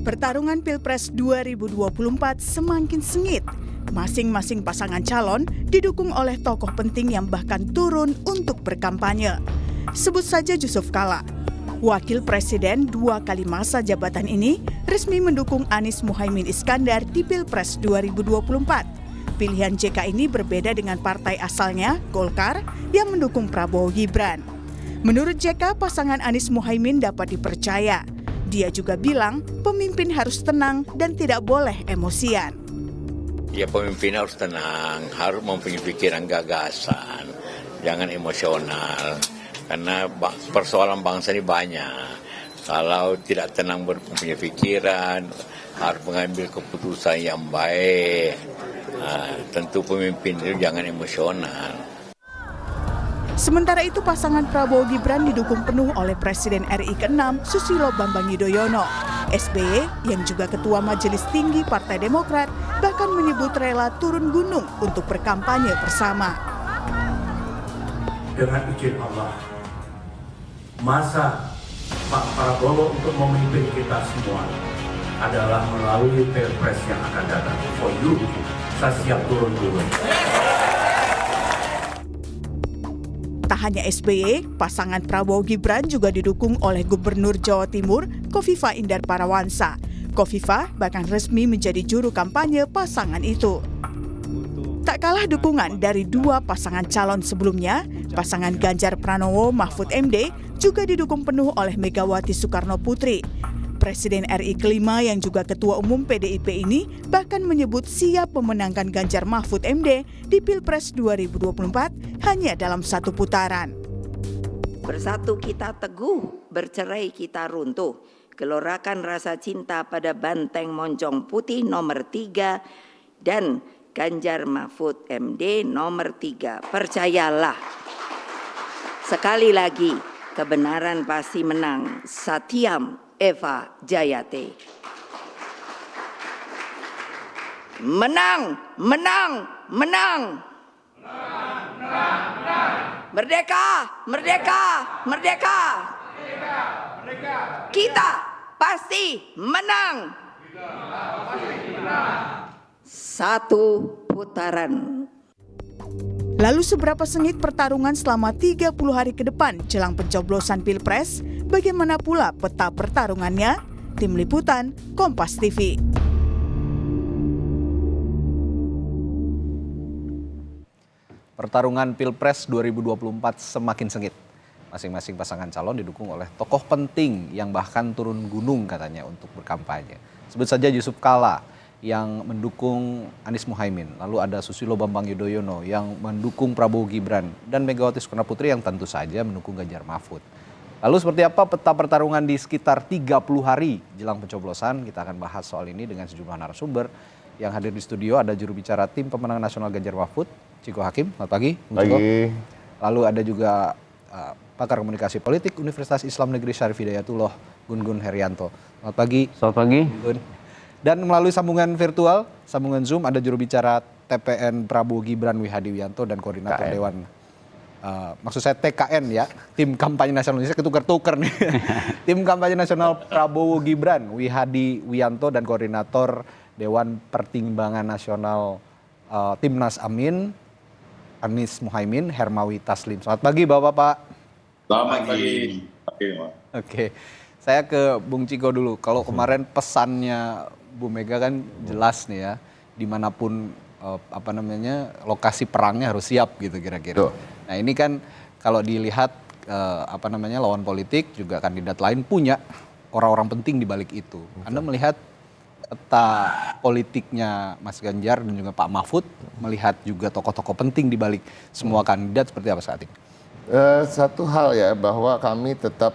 Pertarungan Pilpres 2024 semakin sengit. Masing-masing pasangan calon didukung oleh tokoh penting yang bahkan turun untuk berkampanye. Sebut saja Yusuf Kalla. Wakil Presiden 2 kali masa jabatan ini resmi mendukung Anies Muhaimin Iskandar di Pilpres 2024. Pilihan JK ini berbeda dengan partai asalnya, Golkar, yang mendukung Prabowo Gibran. Menurut JK, pasangan Anies Muhaimin dapat dipercaya. Dia juga bilang pemimpin harus tenang dan tidak boleh emosian. Ya, pemimpin harus tenang, harus mempunyai pikiran gagasan, jangan emosional. Karena persoalan bangsa ini banyak. Kalau tidak tenang mempunyai pikiran, harus mengambil keputusan yang baik. Tentu pemimpin itu jangan emosional. Sementara itu pasangan Prabowo Gibran didukung penuh oleh Presiden RI ke-6 Susilo Bambang Yudhoyono. SBY yang juga Ketua Majelis Tinggi Partai Demokrat bahkan menyebut rela turun gunung untuk berkampanye bersama. Dengan izin Allah, masa Pak Prabowo untuk memimpin kita semua adalah melalui Pilpres yang akan datang. For you, saya siap turun gunung. Tak hanya SBY, pasangan Prabowo Gibran juga didukung oleh Gubernur Jawa Timur, Kofifa Indar Parawansa. Kofifa bahkan resmi menjadi juru kampanye pasangan itu. Tak kalah dukungan dari dua pasangan calon sebelumnya, pasangan Ganjar Pranowo Mahfud MD juga didukung penuh oleh Megawati Soekarno Putri. Presiden RI kelima yang juga Ketua Umum PDIP ini bahkan menyebut siap memenangkan Ganjar Mahfud MD di Pilpres 2024 hanya dalam satu putaran. Bersatu kita teguh, bercerai kita runtuh. Gelorakan rasa cinta pada banteng moncong putih nomor 3 dan Ganjar Mahfud MD nomor 3. Percayalah, sekali lagi kebenaran pasti menang. Satyam Eva Jayate. Menang, menang, menang. Merdeka, merdeka, merdeka. Kita pasti menang. Satu putaran. Lalu seberapa sengit pertarungan selama 30 hari ke depan jelang pencoblosan Pilpres? Bagaimana pula peta pertarungannya? Tim Liputan, Kompas TV. Pertarungan Pilpres 2024 semakin sengit. Masing-masing pasangan calon didukung oleh tokoh penting yang bahkan turun gunung katanya untuk berkampanye. Sebut saja Yusuf Kalla yang mendukung Anies Muhaimin. Lalu ada Susilo Bambang Yudhoyono yang mendukung Prabowo Gibran. Dan Megawati Soekarno Putri yang tentu saja mendukung Ganjar Mahfud. Lalu seperti apa peta pertarungan di sekitar 30 hari jelang pencoblosan? Kita akan bahas soal ini dengan sejumlah narasumber. Yang hadir di studio ada juru bicara tim pemenangan nasional Ganjar Mahfud, Ciko Hakim. Selamat pagi. Pagi. Lalu ada juga pakar komunikasi politik Universitas Islam Negeri Syarif Hidayatullah, Gun Herianto. Selamat pagi. Selamat pagi. Gun. Dan melalui sambungan virtual, sambungan Zoom ada juru bicara TPN Prabowo Gibran Wihadi Wianto dan koordinator KN. Dewan. Maksud saya TKN ya, tim kampanye nasional Indonesia ketukar-tukar nih. Tim kampanye nasional Prabowo Gibran Wihadi Wianto dan koordinator Dewan Pertimbangan Nasional Timnas Amin Anies Muhaimin Hermawi Taslim. Selamat pagi Bapak-bapak. Selamat pagi. Oke, saya ke Bung Ciko dulu. Kalau kemarin pesannya Bu Mega kan jelas nih ya, dimanapun lokasi perangnya harus siap gitu kira-kira. Nah ini kan kalau dilihat lawan politik juga kandidat lain punya orang-orang penting di balik itu. Anda melihat peta politiknya Mas Ganjar dan juga Pak Mahfud, melihat juga tokoh-tokoh penting di balik semua kandidat seperti apa saat ini? Satu hal ya, bahwa kami tetap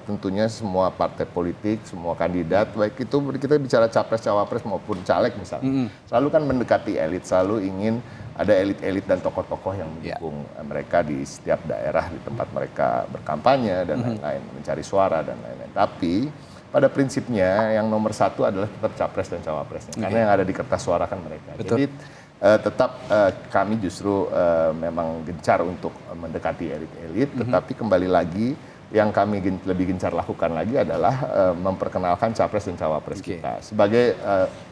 tentunya semua partai politik, semua kandidat, baik itu kita bicara capres, cawapres maupun caleg misalnya, selalu kan mendekati elit, selalu ingin ada elit-elit dan tokoh-tokoh yang mendukung mereka di setiap daerah di tempat mereka berkampanye dan lain-lain, mencari suara dan lain-lain. Tapi pada prinsipnya yang nomor satu adalah tetap capres dan cawapresnya, karena yang ada di kertas suara kan mereka. Betul. Jadi tetap kami justru memang gencar untuk mendekati elit-elit, tetapi kembali lagi yang kami lebih gencar lakukan lagi adalah memperkenalkan capres dan cawapres kita sebagai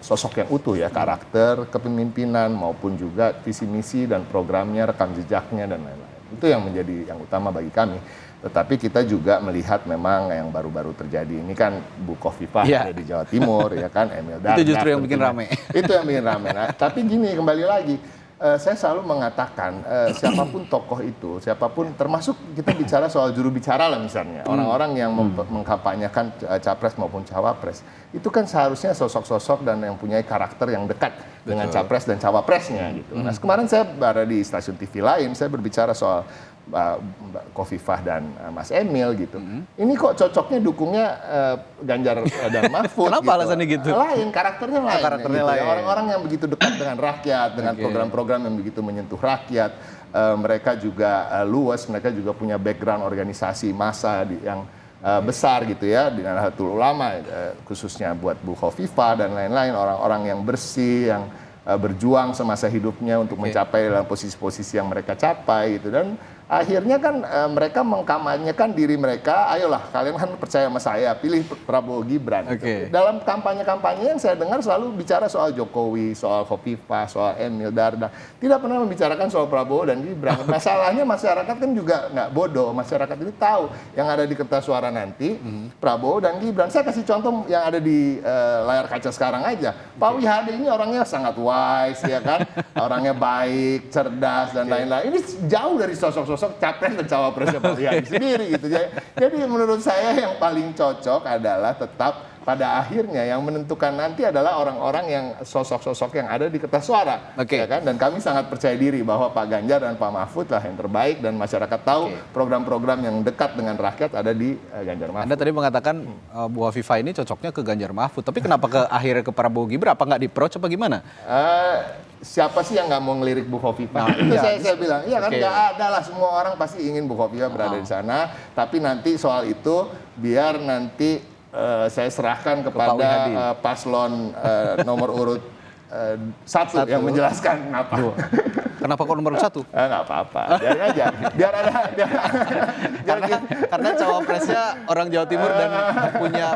sosok yang utuh ya, karakter, kepemimpinan maupun juga visi misi dan programnya, rekam jejaknya dan lain-lain. Itu yang menjadi yang utama bagi kami. Tetapi kita juga melihat memang yang baru-baru terjadi ini kan Bu Khofifah ada di Jawa Timur ya kan, Emil Dardak. Itu justru yang bikin rame. Itu yang bikin rame. Nah, tapi gini, kembali lagi, saya selalu mengatakan siapapun tokoh itu, siapapun, termasuk kita bicara soal juru bicara lah misalnya, orang-orang yang mengkampanyekan capres maupun cawapres, itu kan seharusnya sosok-sosok dan yang punya karakter yang dekat dengan capres dan cawapresnya gitu. Nah, kemarin saya berada di stasiun TV lain, saya berbicara soal Mbak Khofifah dan Mas Emil gitu. Ini kok cocoknya dukungnya Ganjar dan Mahfud. Kenapa gitu. alasannya gitu? Lain, karakternya lain. Karakternya gitu. lain. Orang-orang yang begitu dekat dengan rakyat, dengan program-program yang begitu menyentuh rakyat. Mereka juga luas, mereka juga punya background organisasi massa yang besar gitu ya, di Nahdlatul Ulama khususnya buat Bu Khofifah dan lain-lain, orang-orang yang bersih, yang berjuang semasa hidupnya untuk mencapai dalam posisi-posisi yang mereka capai gitu. Dan akhirnya kan mereka mengkampanyekan diri mereka, ayolah kalian kan percaya sama saya, pilih Prabowo Gibran. Gitu. Dalam kampanye-kampanye yang saya dengar selalu bicara soal Jokowi, soal Khofifah, soal Emil Dardak. Tidak pernah membicarakan soal Prabowo dan Gibran. Masalahnya masyarakat kan juga nggak bodoh, masyarakat ini tahu yang ada di kertas suara nanti, Prabowo dan Gibran. Saya kasih contoh yang ada di layar kaca sekarang aja. Pak Wihadi ini orangnya sangat wise ya kan, orangnya baik, cerdas dan lain-lain. Ini jauh dari sosok-sosok capres dan cawapresnya Pak Wihadi sendiri gitu. Jadi menurut saya yang paling cocok adalah tetap pada akhirnya yang menentukan nanti adalah orang-orang yang sosok-sosok yang ada di kertas suara. Ya kan? Dan kami sangat percaya diri bahwa Pak Ganjar dan Pak Mahfud lah yang terbaik dan masyarakat tahu program-program yang dekat dengan rakyat ada di Ganjar Mahfud. Anda tadi mengatakan Bu Khofifah ini cocoknya ke Ganjar Mahfud, tapi kenapa akhirnya ke Prabowo Gibran? Apa nggak di-approach apa gimana? Siapa sih yang nggak mau ngelirik Bu Khofifah? Itu saya bilang, iya kan nggak ada lah, semua orang pasti ingin Bu Khofifah berada di sana. Tapi nanti soal itu biar nanti saya serahkan kepada paslon nomor urut 1 yang menjelaskan kenapa. Kenapa kok nomor 1? Nggak apa-apa, biarin aja. Biar ada. Karena cawapresnya orang Jawa Timur dan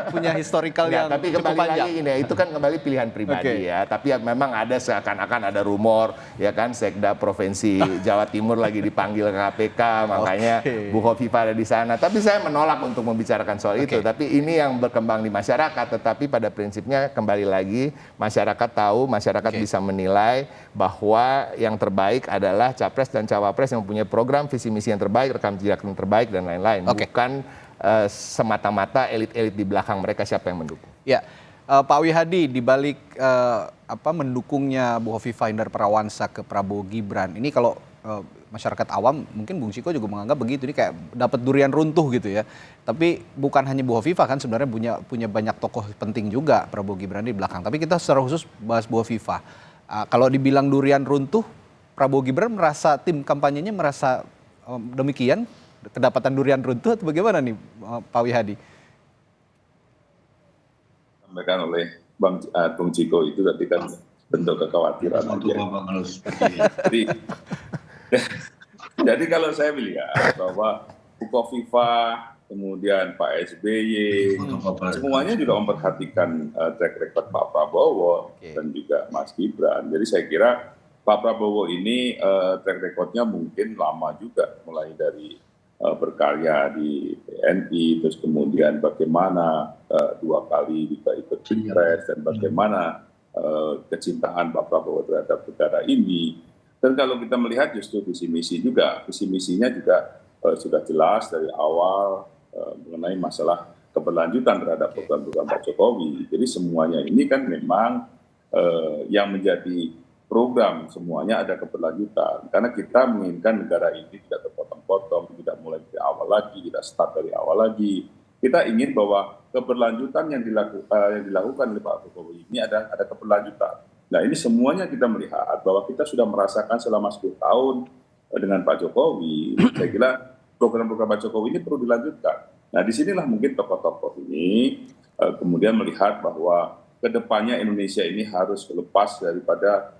punya historikal yang tapi cukup kembali panjang. lagi ini, itu kan kembali pilihan pribadi ya. Tapi ya memang ada seakan-akan ada rumor ya kan, Sekda Provinsi Jawa Timur lagi dipanggil ke KPK, makanya Bu Khofifah ada di sana. Tapi saya menolak untuk membicarakan soal itu. Tapi ini yang berkembang di masyarakat. Tetapi pada prinsipnya kembali lagi masyarakat tahu, masyarakat bisa menilai bahwa yang terbaik adalah capres dan cawapres yang mempunyai program visi misi yang terbaik, rekam jejak yang terbaik dan lain-lain. Bukan semata-mata elit-elit di belakang mereka siapa yang mendukung. Ya, Pak Wihadi, di balik mendukungnya Bu Khofifah Indar Parawansa ke Prabowo Gibran, ini kalau masyarakat awam mungkin Bung Ciko juga menganggap begitu, ini kayak dapat durian runtuh gitu ya. Tapi bukan hanya Bu Khofifah kan sebenarnya punya banyak tokoh penting juga Prabowo Gibran di belakang. Tapi kita secara khusus bahas Bu Khofifah. Kalau dibilang durian runtuh, Prabowo Gibran merasa, tim kampanyenya merasa demikian, kedapatan durian runtuh atau bagaimana nih Pak Wihadi? Sampaikan oleh Bung Ciko itu tadi kan bentuk kekhawatiran aja. Jadi kalau saya melihat bahwa Bu Khofifah, kemudian Pak SBY, semuanya juga memperhatikan track record Pak Prabowo dan juga Mas Gibran. Jadi saya kira Pak Prabowo ini track recordnya mungkin lama juga, mulai dari berkarya di TNI, terus kemudian bagaimana 2 kali juga ikut pilpres dan bagaimana kecintaan Pak Prabowo terhadap negara ini. Dan kalau kita melihat justru visi misi juga, visi misinya juga sudah jelas dari awal mengenai masalah keberlanjutan terhadap program-program Pak Jokowi. Jadi semuanya ini kan memang yang menjadi program, semuanya ada keberlanjutan. Karena kita menginginkan negara ini tidak terpotong-potong, tidak mulai dari awal lagi, tidak start dari awal lagi. Kita ingin bahwa keberlanjutan yang dilakukan oleh Pak Jokowi ini ada keberlanjutan. Nah ini semuanya kita melihat bahwa kita sudah merasakan selama 10 tahun dengan Pak Jokowi. Saya kira program-program Pak Jokowi ini perlu dilanjutkan. Nah disinilah mungkin tokoh-tokoh ini kemudian melihat bahwa kedepannya Indonesia ini harus lepas daripada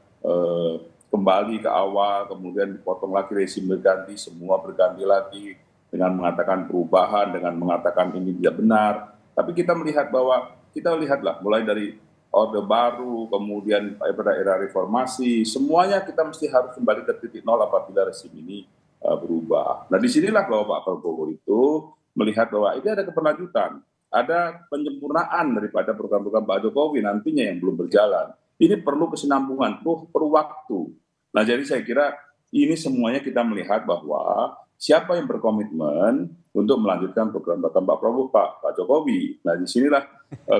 kembali ke awal, kemudian dipotong lagi rezim berganti, semua berganti lagi. dengan mengatakan perubahan, dengan mengatakan ini tidak benar. Tapi kita melihat bahwa, kita lihatlah mulai dari Orde Baru, kemudian pada era reformasi, semuanya kita mesti harus kembali ke titik nol apabila rezim ini berubah. Nah disinilah bahwa Pak Prabowo itu melihat bahwa ini ada keberlanjutan, ada penyempurnaan daripada program-program Pak Jokowi nantinya yang belum berjalan. Ini perlu kesinambungan, perlu waktu. Nah jadi saya kira ini semuanya kita melihat bahwa siapa yang berkomitmen untuk melanjutkan program-program Pak Prabowo, Pak Jokowi. Nah disinilah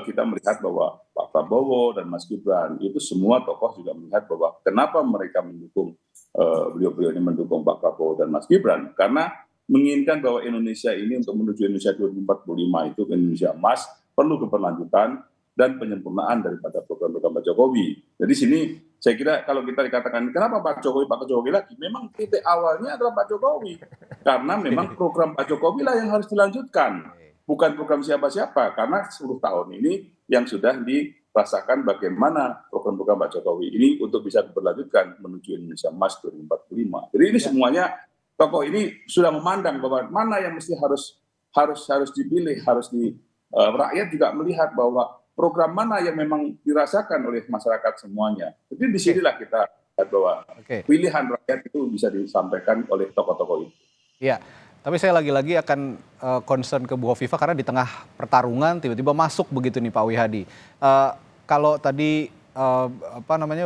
kita melihat bahwa Pak Prabowo dan Mas Gibran itu semua tokoh juga melihat bahwa kenapa mereka mendukung, beliau-beliau ini mendukung Pak Prabowo dan Mas Gibran, karena menginginkan bahwa Indonesia ini untuk menuju Indonesia 2045 itu Indonesia emas, perlu keberlanjutan dan penyempurnaan daripada program-program Pak Jokowi. Jadi sini saya kira kalau kita dikatakan kenapa Pak Jokowi lagi, memang titik awalnya adalah Pak Jokowi. Karena memang program Pak Jokowi lah yang harus dilanjutkan. Bukan program siapa-siapa, karena 10 tahun ini yang sudah dirasakan bagaimana program-program Pak Jokowi ini untuk bisa berlanjutkan menuju Indonesia Emas 2045. Jadi ini semuanya tokoh ini sudah memandang bahwa mana yang mesti harus dipilih, rakyat juga melihat bahwa program mana yang memang dirasakan oleh masyarakat semuanya. Jadi disinilah kita lihat bahwa pilihan rakyat itu bisa disampaikan oleh tokoh-tokoh itu. Iya, tapi saya lagi-lagi akan concern ke Bu Hovifah karena di tengah pertarungan tiba-tiba masuk begitu nih Pak Wihadi. Kalau tadi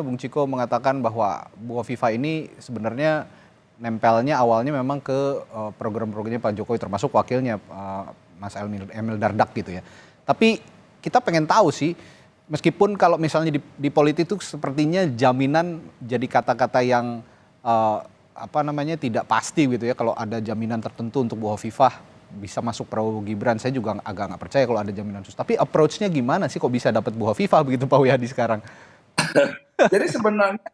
Bung Ciko mengatakan bahwa Bu Hovifah ini sebenarnya nempelnya awalnya memang ke program-programnya Pak Jokowi termasuk wakilnya Mas Emil Dardak gitu ya. Tapi kita pengen tahu sih, meskipun kalau misalnya di politik itu sepertinya jaminan jadi kata-kata yang tidak pasti gitu ya. Kalau ada jaminan tertentu untuk Bu Hovifah bisa masuk Prabowo Gibran, saya juga agak nggak percaya kalau ada jaminan khusus. Tapi approach-nya gimana sih kok bisa dapat Bu Hovifah begitu Pak Wihadi sekarang? Jadi sebenarnya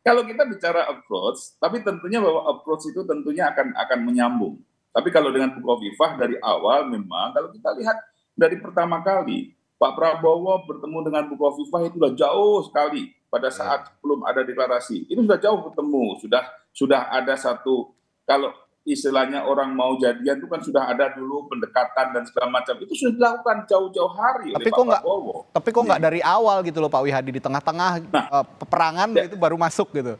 kalau kita bicara approach, tapi tentunya bahwa approach itu tentunya akan menyambung. Tapi kalau dengan Bu Hovifah dari awal memang kalau kita lihat dari pertama kali Pak Prabowo bertemu dengan Bu Hovifah itu sudah jauh sekali pada saat belum ada deklarasi. Ini sudah jauh bertemu, sudah ada satu, kalau istilahnya orang mau jadian itu kan sudah ada dulu pendekatan dan segala macam. Itu sudah dilakukan jauh-jauh hari oleh Pak Prabowo. Tapi kok nggak dari awal gitu loh Pak Wihadi, di tengah-tengah peperangan itu baru masuk gitu.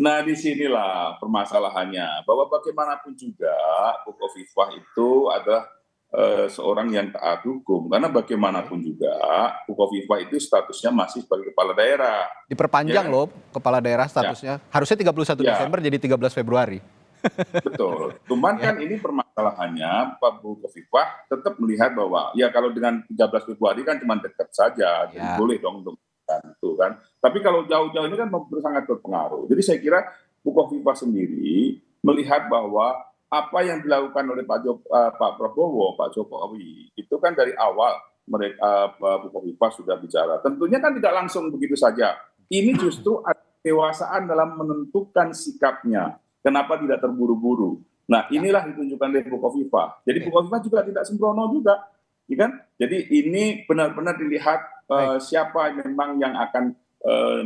Nah disinilah permasalahannya, bahwa bagaimanapun juga Bu Hovifah itu adalah seorang yang taat hukum, karena bagaimanapun juga Bu Hovifah itu statusnya masih sebagai kepala daerah. Diperpanjang loh kepala daerah statusnya, harusnya 31 Desember jadi 13 Februari. Betul, cuman kan ini permasalahannya Pak Bu Hovifah tetap melihat bahwa ya kalau dengan 13 Februari kan cuma dekat saja, jadi boleh dong untuk itu kan. Tapi kalau jauh-jauh ini kan sangat berpengaruh. Jadi saya kira Bu Hovifah sendiri melihat bahwa apa yang dilakukan oleh Pak Prabowo, Pak Jokowi, itu kan dari awal mereka Bu Hovifah sudah bicara. Tentunya kan tidak langsung begitu saja. Ini justru ada kedewasaan dalam menentukan sikapnya. Kenapa tidak terburu-buru? Nah inilah ditunjukkan oleh Bu Hovifah. Jadi Bu Hovifah juga tidak sembrono juga, ya kan? Jadi ini benar-benar dilihat siapa memang yang akan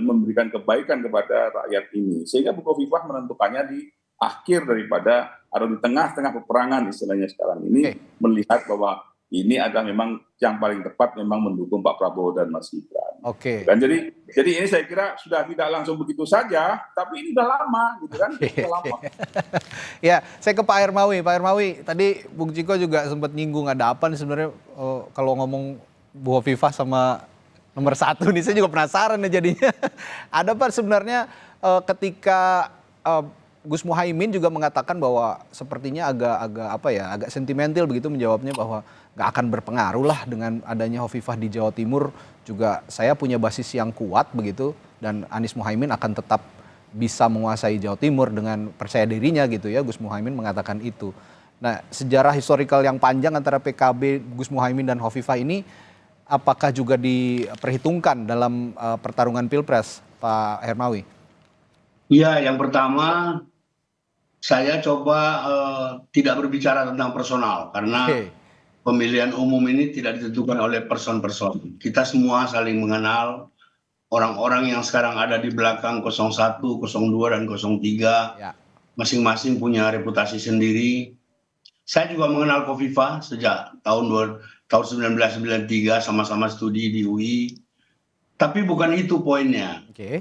memberikan kebaikan kepada rakyat ini. Sehingga Bu Hovifah menentukannya di akhir daripada atau di tengah-tengah peperangan istilahnya sekarang ini, melihat bahwa ini adalah memang yang paling tepat memang mendukung Pak Prabowo dan Mas Gibran. Dan jadi ini saya kira sudah tidak langsung begitu saja, tapi ini udah lama gitu kan. Sudah lama. Ya, saya ke Pak Hermawi. Pak Hermawi, tadi Bung Ciko juga sempat nyinggung ada apa nih sebenarnya kalau ngomong Bu Hovifah sama nomor 1 nih, saya juga penasaran nih jadinya. Ada Pak sebenarnya ketika Gus Muhaimin juga mengatakan bahwa sepertinya agak sentimental begitu menjawabnya bahwa nggak akan berpengaruh lah dengan adanya Hovifah di Jawa Timur, juga saya punya basis yang kuat begitu dan Anies Muhaimin akan tetap bisa menguasai Jawa Timur dengan percaya dirinya gitu ya. Gus Muhaimin mengatakan itu. Nah, sejarah historikal yang panjang antara PKB, Gus Muhaimin dan Hovifah ini apakah juga diperhitungkan dalam pertarungan Pilpres, Pak Hermawi? Iya, yang pertama saya coba tidak berbicara tentang personal karena pemilihan umum ini tidak ditentukan oleh person-person. Kita semua saling mengenal orang-orang yang sekarang ada di belakang 01, 02, dan 03. Masing-masing punya reputasi sendiri. Saya juga mengenal Kofifa sejak tahun 1993, sama-sama studi di UI. Tapi bukan itu poinnya. Oke.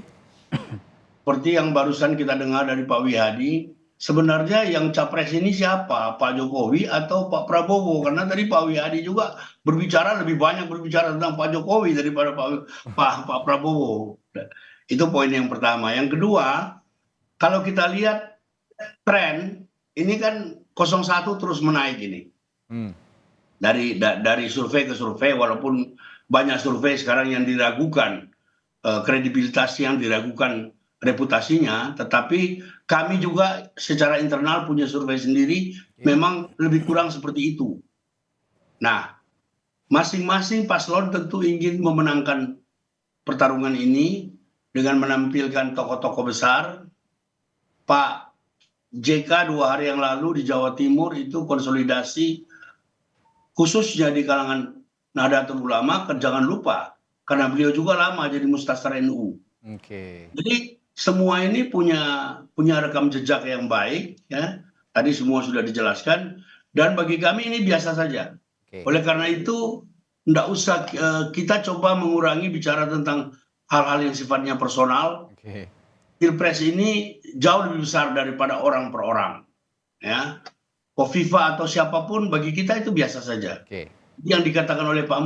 Seperti yang barusan kita dengar dari Pak Wihadi, sebenarnya yang capres ini siapa? Pak Jokowi atau Pak Prabowo? Karena tadi Pak Wihadi juga lebih banyak berbicara tentang Pak Jokowi daripada Pak Prabowo. Itu poin yang pertama. Yang kedua, kalau kita lihat tren, ini kan 01 terus menaik ini. Dari survei ke survei, walaupun banyak survei sekarang yang diragukan kredibilitasnya, yang diragukan reputasinya, tetapi kami juga secara internal punya survei sendiri, memang lebih kurang seperti itu. Nah, masing-masing paslon tentu ingin memenangkan pertarungan ini dengan menampilkan tokoh-tokoh besar. Pak JK 2 hari yang lalu di Jawa Timur itu konsolidasi khususnya di kalangan Nahdlatul Ulama, jangan lupa karena beliau juga lama jadi Mustasar NU. Jadi semua ini punya rekam jejak yang baik, ya. Tadi semua sudah dijelaskan, dan bagi kami ini biasa saja. Oleh karena itu tidak usah kita coba mengurangi bicara tentang hal-hal yang sifatnya personal. Pilpres ini jauh lebih besar daripada orang per orang, ya. Kofifa atau siapapun bagi kita itu biasa saja. Yang dikatakan oleh Pak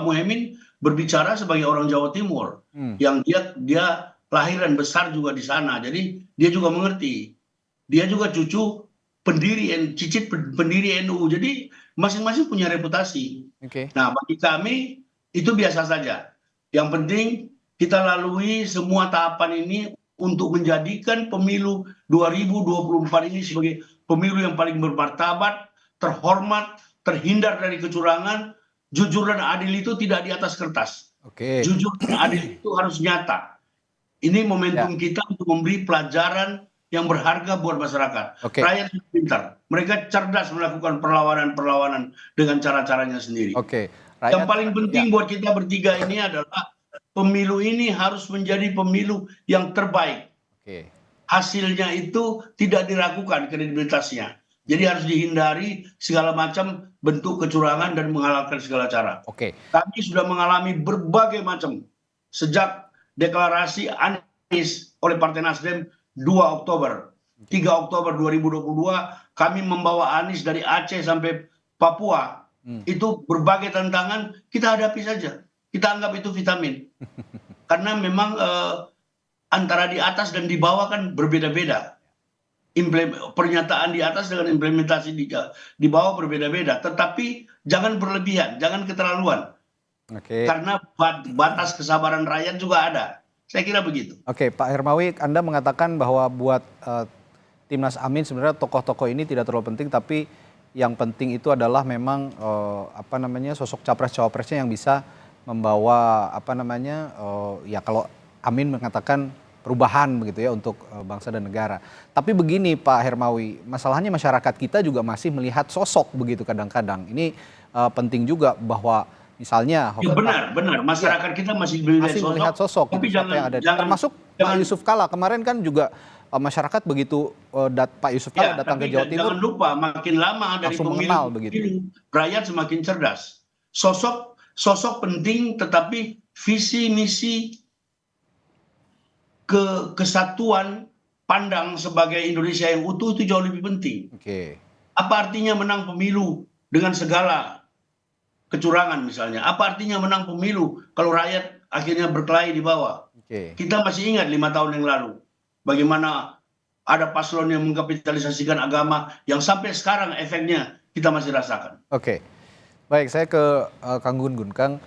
Muhaimin berbicara sebagai orang Jawa Timur, yang dia lahir dan besar juga di sana, jadi dia juga mengerti. Dia juga cucu cicit pendiri NU, jadi masing-masing punya reputasi. Nah, bagi kami itu biasa saja. Yang penting kita lalui semua tahapan ini untuk menjadikan pemilu 2024 ini sebagai pemilu yang paling bermartabat, terhormat, terhindar dari kecurangan. Jujur dan adil itu tidak di atas kertas. Jujur dan adil itu harus nyata. Ini momentum kita untuk memberi pelajaran yang berharga buat masyarakat. Rakyat pintar, mereka cerdas melakukan perlawanan dengan cara-caranya sendiri. Yang paling penting buat kita bertiga ini adalah pemilu ini harus menjadi pemilu yang terbaik. Hasilnya itu tidak diragukan kredibilitasnya. Jadi harus dihindari segala macam bentuk kecurangan dan menghalalkan segala cara. Kami sudah mengalami berbagai macam sejak deklarasi Anies oleh Partai Nasdem 2 Oktober. 3 Oktober 2022 kami membawa Anies dari Aceh sampai Papua. Itu berbagai tantangan kita hadapi saja. Kita anggap itu vitamin. Karena memang antara di atas dan di bawah kan berbeda-beda. Pernyataan di atas dengan implementasi di bawah berbeda-beda. Tetapi jangan berlebihan, jangan keterlaluan. Karena batas kesabaran rakyat juga ada. Saya kira begitu. Pak Hermawi, Anda mengatakan bahwa buat Timnas Amin sebenarnya tokoh-tokoh ini tidak terlalu penting, tapi yang penting itu adalah memang sosok capres-cawapresnya yang bisa membawa ya kalau Amin mengatakan perubahan begitu ya untuk bangsa dan negara. Tapi begini Pak Hermawi, masalahnya masyarakat kita juga masih melihat sosok begitu kadang-kadang. Ini penting juga bahwa misalnya benar masyarakat kita masih melihat sosok tapi gitu, yang ada. Termasuk Pak Yusuf Kalla kemarin kan juga masyarakat begitu Pak Yusuf Kalla datang ke Jawa Timur. Jangan lupa makin lama dari pemilu rakyat semakin cerdas. Sosok penting, tetapi visi misi kesatuan pandang sebagai Indonesia yang utuh itu jauh lebih penting. Apa artinya menang pemilu dengan segala kecurangan misalnya? Apa artinya menang pemilu kalau rakyat akhirnya berkelahi di bawah? Kita masih ingat 5 tahun yang lalu bagaimana ada paslon yang mengkapitalisasikan agama yang sampai sekarang efeknya kita masih rasakan. Baik, saya ke Kang Gun-Gun. Kang,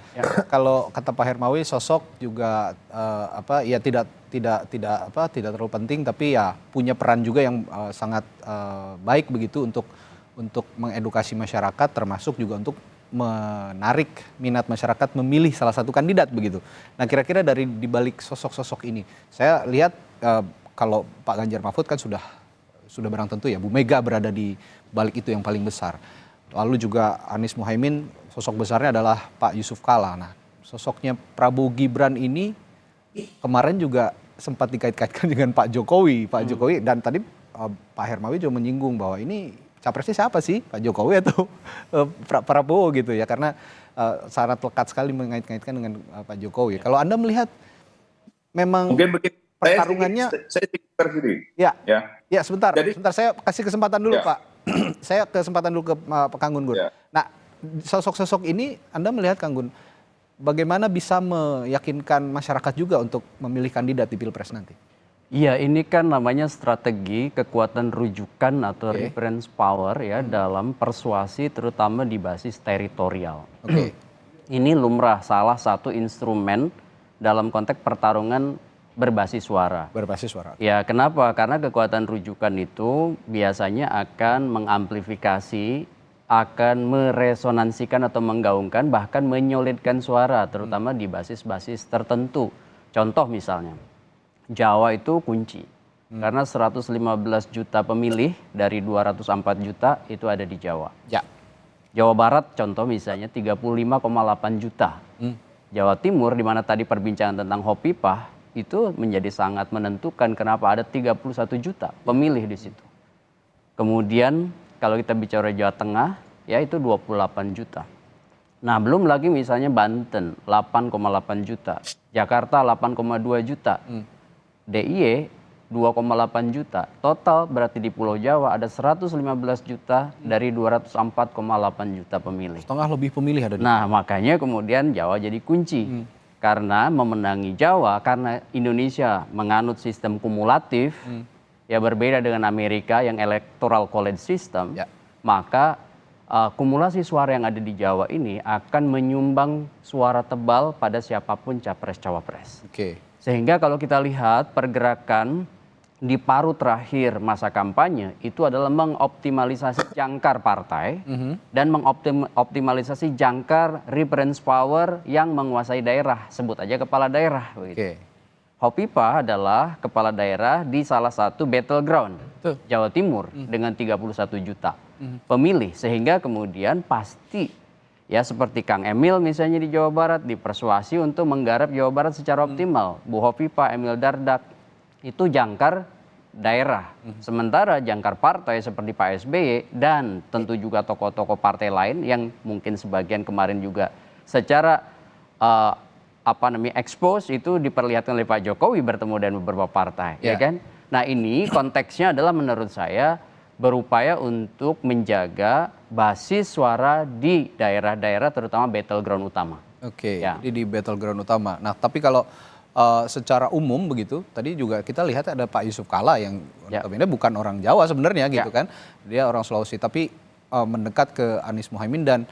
kalau kata Pak Hermawi sosok juga tidak terlalu penting, tapi ya punya peran juga yang sangat baik begitu untuk mengedukasi masyarakat, termasuk juga untuk menarik minat masyarakat memilih salah satu kandidat begitu. Nah, kira-kira dari dibalik sosok-sosok ini, saya lihat kalau Pak Ganjar Mahfud kan sudah barang tentu ya Bu Mega berada di balik itu yang paling besar. Lalu juga Anies Muhaimin, sosok besarnya adalah Pak Yusuf Kalla. Nah, sosoknya Prabowo Gibran ini kemarin juga sempat dikait-kaitkan dengan Pak Jokowi. Dan tadi Pak Hermawi juga menyinggung bahwa ini capresnya siapa sih, Pak Jokowi atau Prabowo gitu ya, karena sangat lekat sekali mengait-ngaitkan dengan Pak Jokowi. Kalau Anda melihat memang Mungkin begini, pertarungannya, saya sedikit ya sebentar, Jadi, sebentar saya kasih kesempatan dulu ya. Pak. Saya kesempatan dulu ke Pak Kang Gun. Ya. Nah, sosok-sosok ini Anda melihat Kang Gun, bagaimana bisa meyakinkan masyarakat juga untuk memilih kandidat di Pilpres nanti? Iya, ini kan namanya strategi kekuatan rujukan atau reference power ya dalam persuasi terutama di basis teritorial. Ini lumrah salah satu instrumen dalam konteks pertarungan berbasis suara. Berbasis suara. Ya, kenapa? Karena kekuatan rujukan itu biasanya akan mengamplifikasi, akan meresonansikan atau menggaungkan bahkan menyolidkan suara terutama di basis-basis tertentu. Contoh misalnya Jawa itu kunci, karena 115 juta pemilih dari 204 juta itu ada di Jawa. Ya. Jawa Barat contoh misalnya 35,8 juta. Jawa Timur di mana tadi perbincangan tentang Hopipah itu menjadi sangat menentukan kenapa ada 31 juta pemilih di situ. Kemudian kalau kita bicara Jawa Tengah ya itu 28 juta. Nah belum lagi misalnya Banten 8,8 juta, Jakarta 8,2 juta. DIY 2,8 juta. Total berarti di Pulau Jawa ada 115 juta dari 204,8 juta pemilih. Setengah lebih pemilih ada di. Nah, makanya kemudian Jawa jadi kunci. Karena memenangi Jawa, karena Indonesia menganut sistem kumulatif, ya berbeda dengan Amerika yang electoral college system, maka kumulasi suara yang ada di Jawa ini akan menyumbang suara tebal pada siapapun capres-cawapres. Sehingga kalau kita lihat pergerakan di paruh terakhir masa kampanye itu adalah mengoptimalisasi jangkar partai dan mengoptimalisasi jangkar reference power yang menguasai daerah, sebut aja kepala daerah. Hopipah adalah kepala daerah di salah satu battleground Jawa Timur dengan 31 juta pemilih, sehingga kemudian pasti ya seperti Kang Emil misalnya di Jawa Barat dipersuasi untuk menggarap Jawa Barat secara optimal. Bu Hovifah, Emil Dardak itu jangkar daerah. Sementara jangkar partai seperti Pak SBY dan tentu juga tokoh-tokoh partai lain yang mungkin sebagian kemarin juga secara expose itu diperlihatkan oleh Pak Jokowi bertemu dengan beberapa partai, ya kan? Nah ini konteksnya adalah menurut saya berupaya untuk menjaga basis suara di daerah-daerah terutama battleground utama. Jadi di battleground utama. Nah tapi kalau secara umum begitu, tadi juga kita lihat ada Pak Yusuf Kalla yang notabene bukan orang Jawa sebenarnya gitu kan. Dia orang Sulawesi tapi mendekat ke Anies Muhaimin dan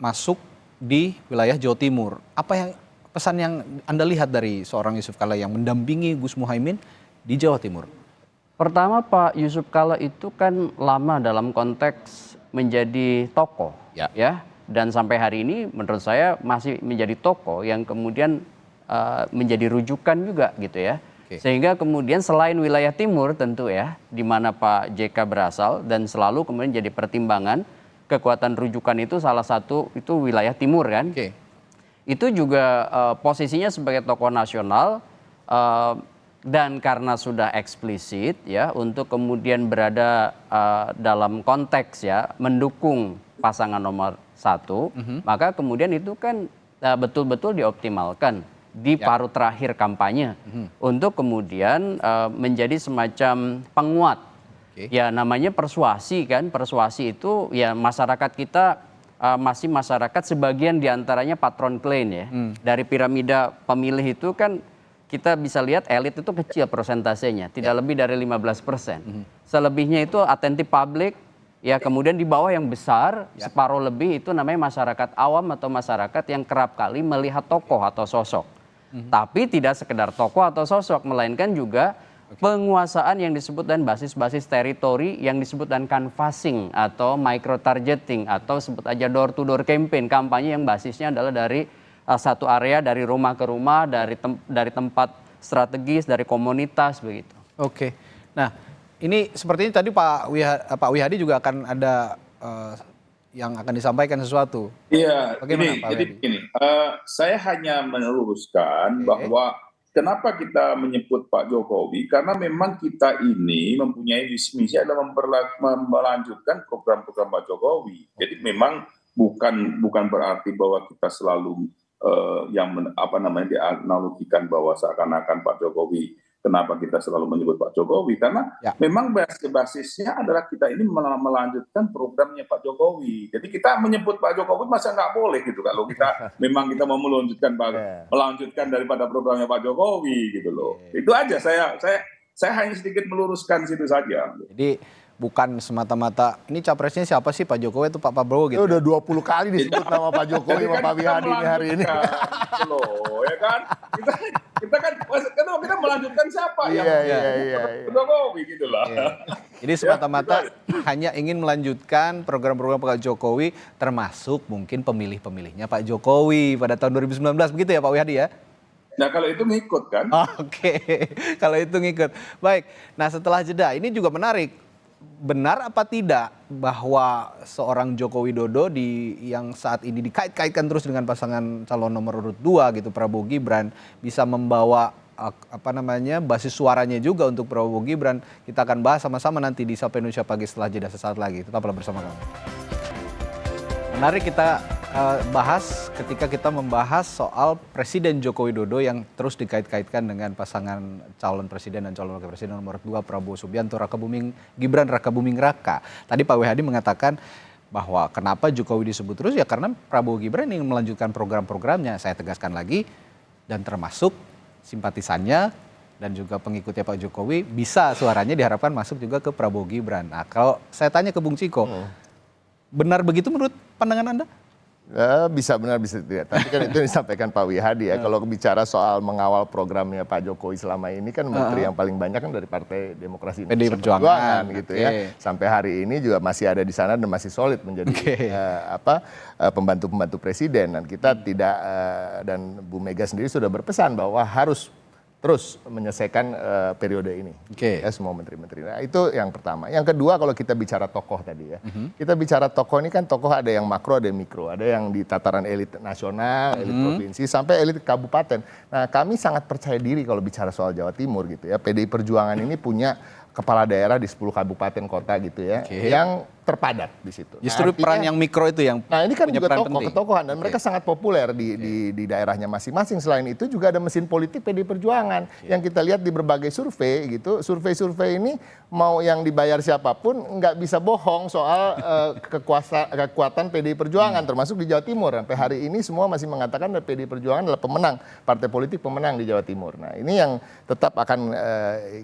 masuk di wilayah Jawa Timur. Apa yang pesan yang Anda lihat dari seorang Yusuf Kalla yang mendampingi Gus Muhaimin di Jawa Timur? Pertama Pak Yusuf Kalla itu kan lama dalam konteks menjadi tokoh ya dan sampai hari ini menurut saya masih menjadi tokoh yang kemudian menjadi rujukan juga gitu ya. Sehingga kemudian selain wilayah timur tentu ya di mana Pak JK berasal dan selalu kemudian jadi pertimbangan kekuatan rujukan itu salah satu itu wilayah timur kan. Itu juga posisinya sebagai tokoh nasional dan karena sudah eksplisit ya untuk kemudian berada dalam konteks ya mendukung pasangan nomor 1, maka kemudian itu kan betul-betul dioptimalkan di paruh terakhir kampanye untuk kemudian menjadi semacam penguat. Ya namanya persuasi kan, persuasi itu ya masyarakat kita masih masyarakat sebagian diantaranya patron klaim ya. Dari piramida pemilih itu kan kita bisa lihat elit itu kecil persentasenya, tidak lebih dari 15%. Selebihnya itu atentif publik, ya kemudian di bawah yang besar, separuh lebih itu namanya masyarakat awam atau masyarakat yang kerap kali melihat tokoh atau sosok. Tapi tidak sekedar tokoh atau sosok, melainkan juga penguasaan yang disebut dan basis-basis teritori yang disebut dan canvassing atau micro targeting atau sebut aja door to door campaign, kampanye yang basisnya adalah dari satu area, dari rumah ke rumah, dari tempat strategis, dari komunitas begitu. Nah ini sepertinya tadi Pak Wihadi juga akan ada yang akan disampaikan sesuatu. Iya, jadi begini, saya hanya meluruskan bahwa kenapa kita menyebut Pak Jokowi? Karena memang kita ini mempunyai visi misi adalah melanjutkan program-program Pak Jokowi. Jadi memang bukan berarti bahwa kita selalu dianalogikan bahwa seakan-akan Pak Jokowi. Kenapa kita selalu menyebut Pak Jokowi? Karena memang basisnya adalah kita ini melanjutkan programnya Pak Jokowi. Jadi kita menyebut Pak Jokowi masa nggak boleh gitu kalau kita memang kita mau melanjutkan daripada programnya Pak Jokowi gitu loh. Itu aja saya hanya sedikit meluruskan situ saja. Jadi bukan semata-mata ini capresnya siapa sih, Pak Jokowi atau Pak Prabowo gitu. Udah 20 kali disebut nama Pak Jokowi sama Pak Wihadi hari ini. Loh, ya kan? Kita melanjutkan siapa yang Jokowi gitu lah. Jadi semata-mata hanya ingin melanjutkan program-program Pak Jokowi, termasuk mungkin pemilih-pemilihnya Pak Jokowi pada tahun 2019 begitu ya Pak Wihadi ya? Nah kalau itu ngikut kan? Oke, kalau itu ngikut. Baik, nah setelah jeda ini juga menarik. Benar apa tidak bahwa seorang Joko Widodo yang saat ini dikait-kaitkan terus dengan pasangan calon nomor urut 2 gitu Prabowo Gibran bisa membawa basis suaranya juga untuk Prabowo Gibran. Kita akan bahas sama-sama nanti di Sapa Indonesia Pagi setelah jeda sesaat lagi. Tetaplah bersama kami. Menarik kita bahas ketika kita membahas soal Presiden Joko Widodo yang terus dikait-kaitkan dengan pasangan calon presiden dan calon wakil presiden nomor 2 Prabowo Subianto, Gibran Raka Buming Raka. Tadi Pak Wihadi mengatakan bahwa kenapa Jokowi disebut terus ya karena Prabowo Gibran ingin melanjutkan program-programnya. Saya tegaskan lagi, dan termasuk simpatisannya dan juga pengikutnya Pak Jokowi bisa suaranya diharapkan masuk juga ke Prabowo Gibran. Nah kalau saya tanya ke Bung Ciko, benar begitu menurut pandangan Anda? Bisa benar bisa tidak. Tapi kan itu yang disampaikan Pak Wihadi ya. Kalau bicara soal mengawal programnya Pak Jokowi selama ini kan menteri yang paling banyak kan dari Partai Demokrasi Indonesia Perjuangan gitu ya. Sampai hari ini juga masih ada di sana dan masih solid menjadi pembantu-pembantu presiden. Dan kita tidak dan Bu Mega sendiri sudah berpesan bahwa harus terus menyelesaikan periode ini. Ya, semua menteri-menteri. Nah, itu yang pertama. Yang kedua kalau kita bicara tokoh tadi ya. Kita bicara tokoh ini kan tokoh ada yang makro, ada yang mikro. Ada yang di tataran elit nasional, elit provinsi, sampai elit kabupaten. Nah kami sangat percaya diri kalau bicara soal Jawa Timur gitu ya. PDI Perjuangan ini punya kepala daerah di 10 kabupaten kota gitu ya. Yang terpadat di situ. Justru peran yang mikro itu yang ini kan juga tokoh ketokohan dan mereka sangat populer di daerahnya masing-masing. Selain itu juga ada mesin politik PDI Perjuangan yang kita lihat di berbagai survei gitu. Survei-survei ini mau yang dibayar siapapun nggak bisa bohong soal kekuatan PDI Perjuangan termasuk di Jawa Timur. Sampai hari ini semua masih mengatakan PDI Perjuangan adalah pemenang, partai politik pemenang di Jawa Timur. Nah ini yang tetap akan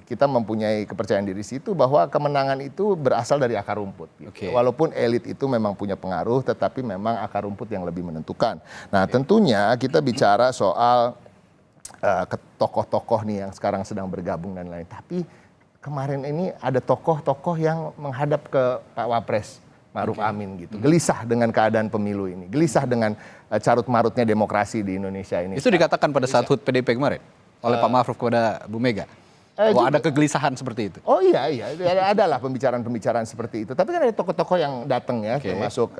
kita mempunyai kepercayaan diri situ bahwa kemenangan itu berasal dari akar rumput. Gitu. Walaupun elit itu memang punya pengaruh, tetapi memang akar rumput yang lebih menentukan. Nah tentunya kita bicara soal tokoh-tokoh nih yang sekarang sedang bergabung dan lain. Tapi kemarin ini ada tokoh-tokoh yang menghadap ke Pak Wapres Ma'ruf Amin gitu. Gelisah dengan keadaan pemilu ini. Gelisah dengan carut-marutnya demokrasi di Indonesia ini. Itu dikatakan pada saat HUT PDIP kemarin oleh Pak Ma'ruf kepada Bu Mega. Ada kegelisahan seperti itu. Oh iya, adalah pembicaraan-pembicaraan seperti itu. Tapi kan ada tokoh-tokoh yang datang ya, termasuk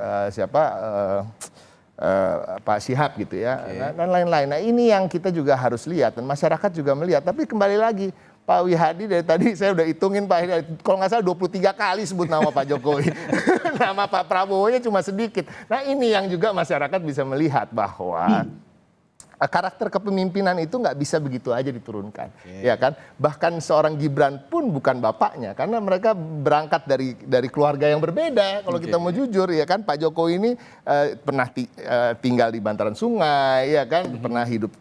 Pak Syihab gitu ya, dan lain-lain. Nah ini yang kita juga harus lihat dan masyarakat juga melihat. Tapi kembali lagi, Pak Wihadi dari tadi saya udah hitungin Pak Wihadi, kalau nggak salah 23 kali sebut nama Pak Jokowi. Nama Pak Prabowo-nya cuma sedikit. Nah ini yang juga masyarakat bisa melihat bahwa karakter kepemimpinan itu nggak bisa begitu aja diturunkan, ya kan? Bahkan seorang Gibran pun bukan bapaknya, karena mereka berangkat dari keluarga yang berbeda. Kalau kita mau jujur, ya kan, Pak Jokowi ini pernah tinggal di bantaran sungai, ya kan, pernah hidup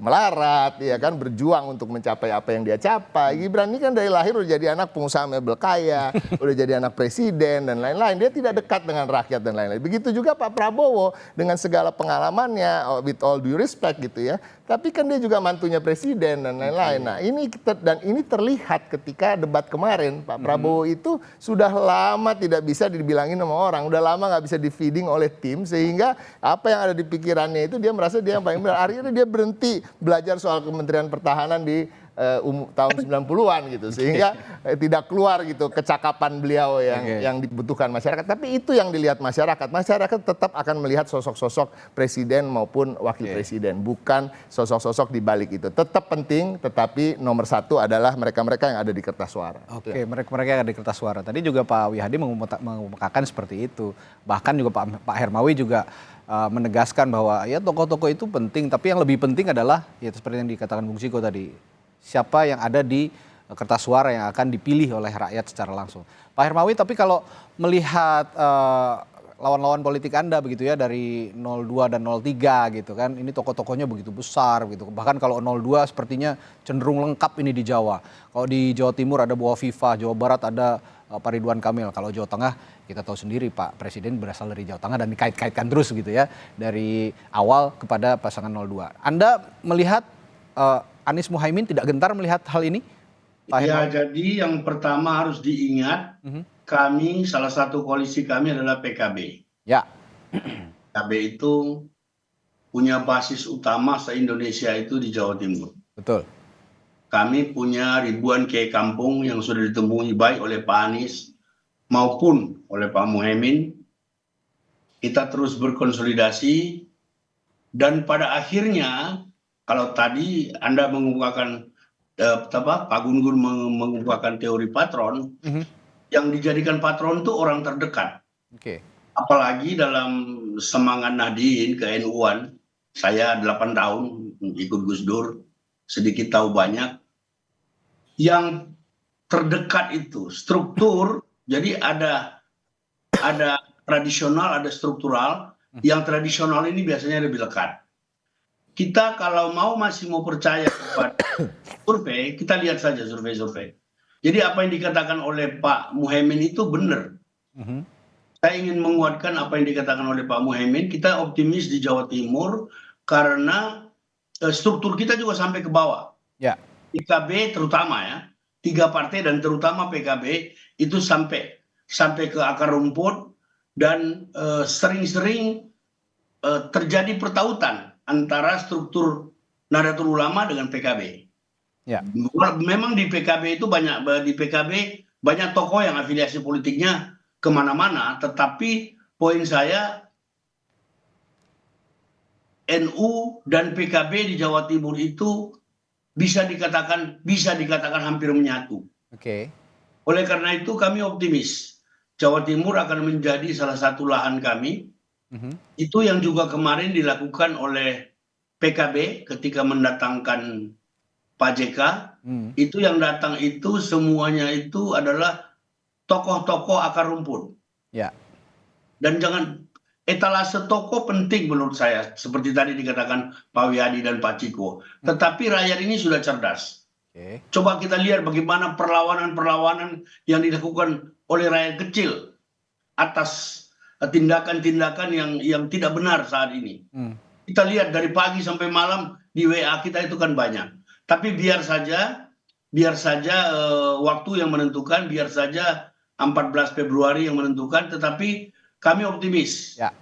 melarat, ya kan, berjuang untuk mencapai apa yang dia capai. Gibran ini kan dari lahir udah jadi anak pengusaha mebel kaya, udah jadi anak presiden dan lain-lain. Dia tidak dekat dengan rakyat dan lain-lain. Begitu juga Pak Prabowo dengan segala pengalamannya, with all due respect gitu ya, tapi kan dia juga mantunya presiden dan lain-lain. Nah ini terlihat ketika debat kemarin Pak Prabowo itu sudah lama tidak bisa dibilangin sama orang, udah lama nggak bisa di-feeding oleh tim, sehingga apa yang ada di pikirannya itu dia merasa dia yang paling benar. Akhirnya dia berhenti belajar soal Kementerian Pertahanan di tahun 90-an gitu, sehingga tidak keluar gitu kecakapan beliau yang dibutuhkan masyarakat. Tapi itu yang dilihat masyarakat. Masyarakat tetap akan melihat sosok-sosok presiden maupun wakil presiden, bukan sosok-sosok di balik itu. Tetap penting, tetapi nomor satu adalah mereka-mereka yang ada di kertas suara. Oke, mereka yang ada di kertas suara. Tadi juga Pak Wihadi mengemukakan seperti itu. Bahkan juga Pak Hermawi juga menegaskan bahwa ya tokoh-tokoh itu penting, tapi yang lebih penting adalah ya seperti yang dikatakan Bung Ciko tadi, siapa yang ada di kertas suara yang akan dipilih oleh rakyat secara langsung. Pak Hermawi, tapi kalau melihat lawan-lawan politik Anda begitu ya dari 02 dan 03 gitu kan, ini tokoh-tokohnya begitu besar gitu. Bahkan kalau 02 sepertinya cenderung lengkap ini di Jawa. Kalau di Jawa Timur ada Bu Hovifah, Jawa Barat ada Pak Ridwan Kamil. Kalau Jawa Tengah kita tahu sendiri Pak Presiden berasal dari Jawa Tengah dan dikait-kaitkan terus gitu ya dari awal kepada pasangan 02. Anda melihat Anies Muhaimin tidak gentar melihat hal ini? Pak Ya, Hermawi? jadi yang pertama harus diingat, kami salah satu koalisi kami adalah PKB. Ya. PKB itu punya basis utama se-Indonesia itu di Jawa Timur. Betul. Kami punya ribuan kiai kampung yang sudah ditemui baik oleh Pak Anies maupun oleh Pak Muhaimin. Kita terus berkonsolidasi dan pada akhirnya kalau tadi Anda mengemukakan Pak Gun-Gun mengemukakan teori patron, yang dijadikan patron itu orang terdekat. Oke. Apalagi dalam semangat Nahdien ke-NU-an, saya 8 tahun ikut Gus Dur, sedikit tahu banyak. Yang terdekat itu struktur, jadi ada tradisional, ada struktural. Yang tradisional ini biasanya lebih lekat. Kita kalau masih mau percaya kepada survei, kita lihat saja survei-survei. Jadi apa yang dikatakan oleh Pak Muhaimin itu benar. Saya ingin menguatkan apa yang dikatakan oleh Pak Muhaimin. Kita optimis di Jawa Timur karena struktur kita juga sampai ke bawah. Ya. PKB terutama ya, 3 partai dan terutama PKB itu sampai ke akar rumput dan sering-sering terjadi pertautan antara struktur Nahdlatul Ulama dengan PKB. Ya. Memang di PKB itu banyak tokoh yang afiliasi politiknya kemana-mana, tetapi poin saya NU dan PKB di Jawa Timur itu bisa dikatakan hampir menyatu. Oke. Oleh karena itu kami optimis Jawa Timur akan menjadi salah satu lahan kami. Itu yang juga kemarin dilakukan oleh PKB ketika mendatangkan Pak JK. Itu yang datang itu semuanya itu adalah tokoh-tokoh akar rumput. Ya. Dan jangan etalase tokoh penting menurut saya, seperti tadi dikatakan Pak Wihadi dan Pak Ciko. Tetapi rakyat ini sudah cerdas. Coba kita lihat bagaimana perlawanan-perlawanan yang dilakukan oleh rakyat kecil atas tindakan-tindakan yang tidak benar saat ini. Kita lihat dari pagi sampai malam di WA kita itu kan banyak. Tapi biar saja waktu yang menentukan, biar saja 14 Februari yang menentukan, tetapi kami optimis. Ya.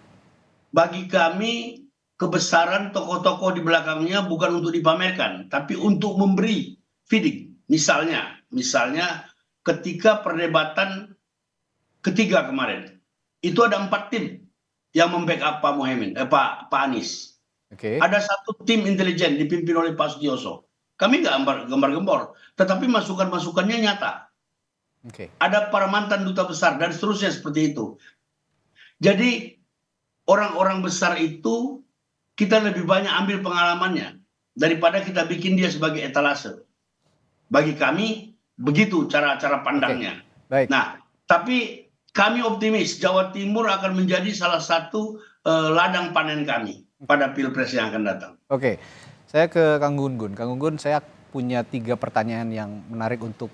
Bagi kami kebesaran tokoh-tokoh di belakangnya bukan untuk dipamerkan, tapi untuk memberi feeding. Misalnya ketika perdebatan ketiga kemarin, itu ada 4 tim yang membackup Pak Muhaimin, Pak Anies. Ada 1 tim intelijen dipimpin oleh Pak Sutioso. Kami nggak gembar-gembor, tetapi masukan-masukannya nyata. Ada para mantan duta besar dan seterusnya seperti itu. Jadi orang-orang besar itu kita lebih banyak ambil pengalamannya daripada kita bikin dia sebagai etalase. Bagi kami begitu cara pandangnya. Baik. Nah, tapi kami optimis Jawa Timur akan menjadi salah satu ladang panen kami pada Pilpres yang akan datang. Oke, saya ke Kang Gun-Gun. Kang Gun-Gun, saya punya 3 pertanyaan yang menarik untuk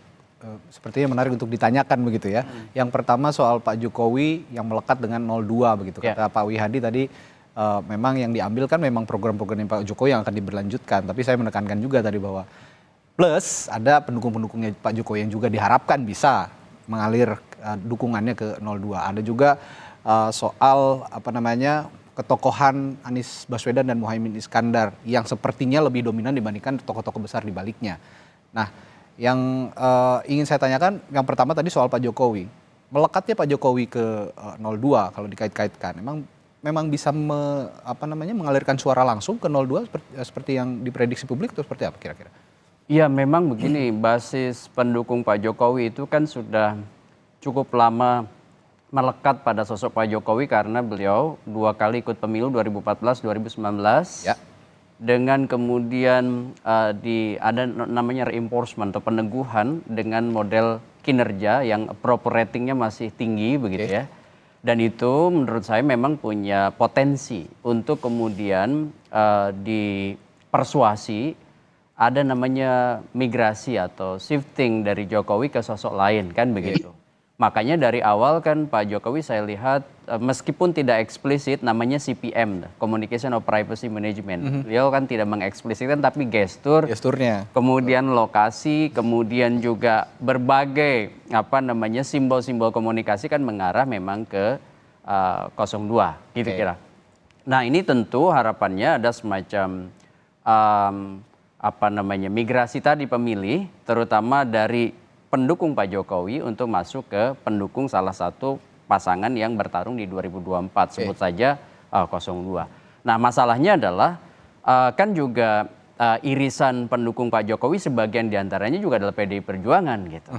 sepertinya menarik untuk ditanyakan begitu ya. Yang pertama soal Pak Jokowi yang melekat dengan 02 begitu. Kata Pak Wihadi tadi memang yang diambil kan memang program-program Pak Jokowi yang akan diberlanjutkan. Tapi saya menekankan juga tadi bahwa plus ada pendukung-pendukungnya Pak Jokowi yang juga diharapkan bisa mengalir dukungannya ke 02. Ada juga soal ketokohan Anies Baswedan dan Muhaimin Iskandar yang sepertinya lebih dominan dibandingkan tokoh-tokoh besar di baliknya. Nah, yang ingin saya tanyakan, yang pertama tadi soal Pak Jokowi. Melekatnya Pak Jokowi ke 02 kalau dikait-kaitkan, memang bisa mengalirkan suara langsung ke 02 seperti yang diprediksi publik atau seperti apa kira-kira? Iya, memang begini, basis pendukung Pak Jokowi itu kan sudah cukup lama melekat pada sosok Pak Jokowi karena beliau 2 kali ikut pemilu 2014, 2019. Ya. Dengan kemudian ada namanya reinforcement atau peneguhan dengan model kinerja yang approval ratingnya masih tinggi begitu ya. Dan itu menurut saya memang punya potensi untuk kemudian dipersuasi ada namanya migrasi atau shifting dari Jokowi ke sosok lain kan begitu. Makanya dari awal kan Pak Jokowi saya lihat meskipun tidak eksplisit namanya CPM, Communication of Privacy Management. Beliau kan tidak mengeksplisitkan tapi gesturnya, kemudian lokasi, kemudian juga berbagai simbol-simbol komunikasi kan mengarah memang ke 02 gitu kira. Nah, ini tentu harapannya ada semacam migrasi tadi pemilih terutama dari pendukung Pak Jokowi untuk masuk ke pendukung salah satu pasangan yang bertarung di 2024, sebut saja 02. Nah, masalahnya adalah kan juga irisan pendukung Pak Jokowi sebagian diantaranya juga adalah PDI Perjuangan gitu.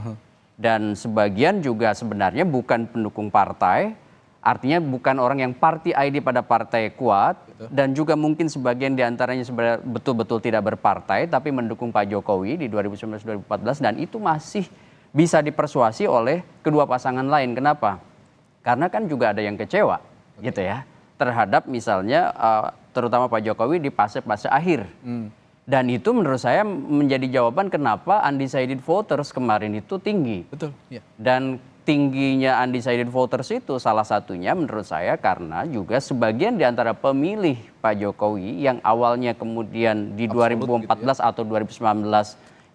Dan sebagian juga sebenarnya bukan pendukung partai, artinya bukan orang yang party ID pada partai kuat, dan juga mungkin sebagian diantaranya sebenarnya betul-betul tidak berpartai tapi mendukung Pak Jokowi di 2019-2014 dan itu masih bisa dipersuasi oleh kedua pasangan lain. Kenapa? Karena kan juga ada yang kecewa gitu ya terhadap misalnya terutama Pak Jokowi di fase-fase akhir. Dan itu menurut saya menjadi jawaban kenapa undecided voters kemarin itu tinggi. Betul. Ya. Dan tingginya undecided voters itu salah satunya menurut saya karena juga sebagian di antara pemilih Pak Jokowi yang awalnya kemudian di 2014 gitu ya, atau 2019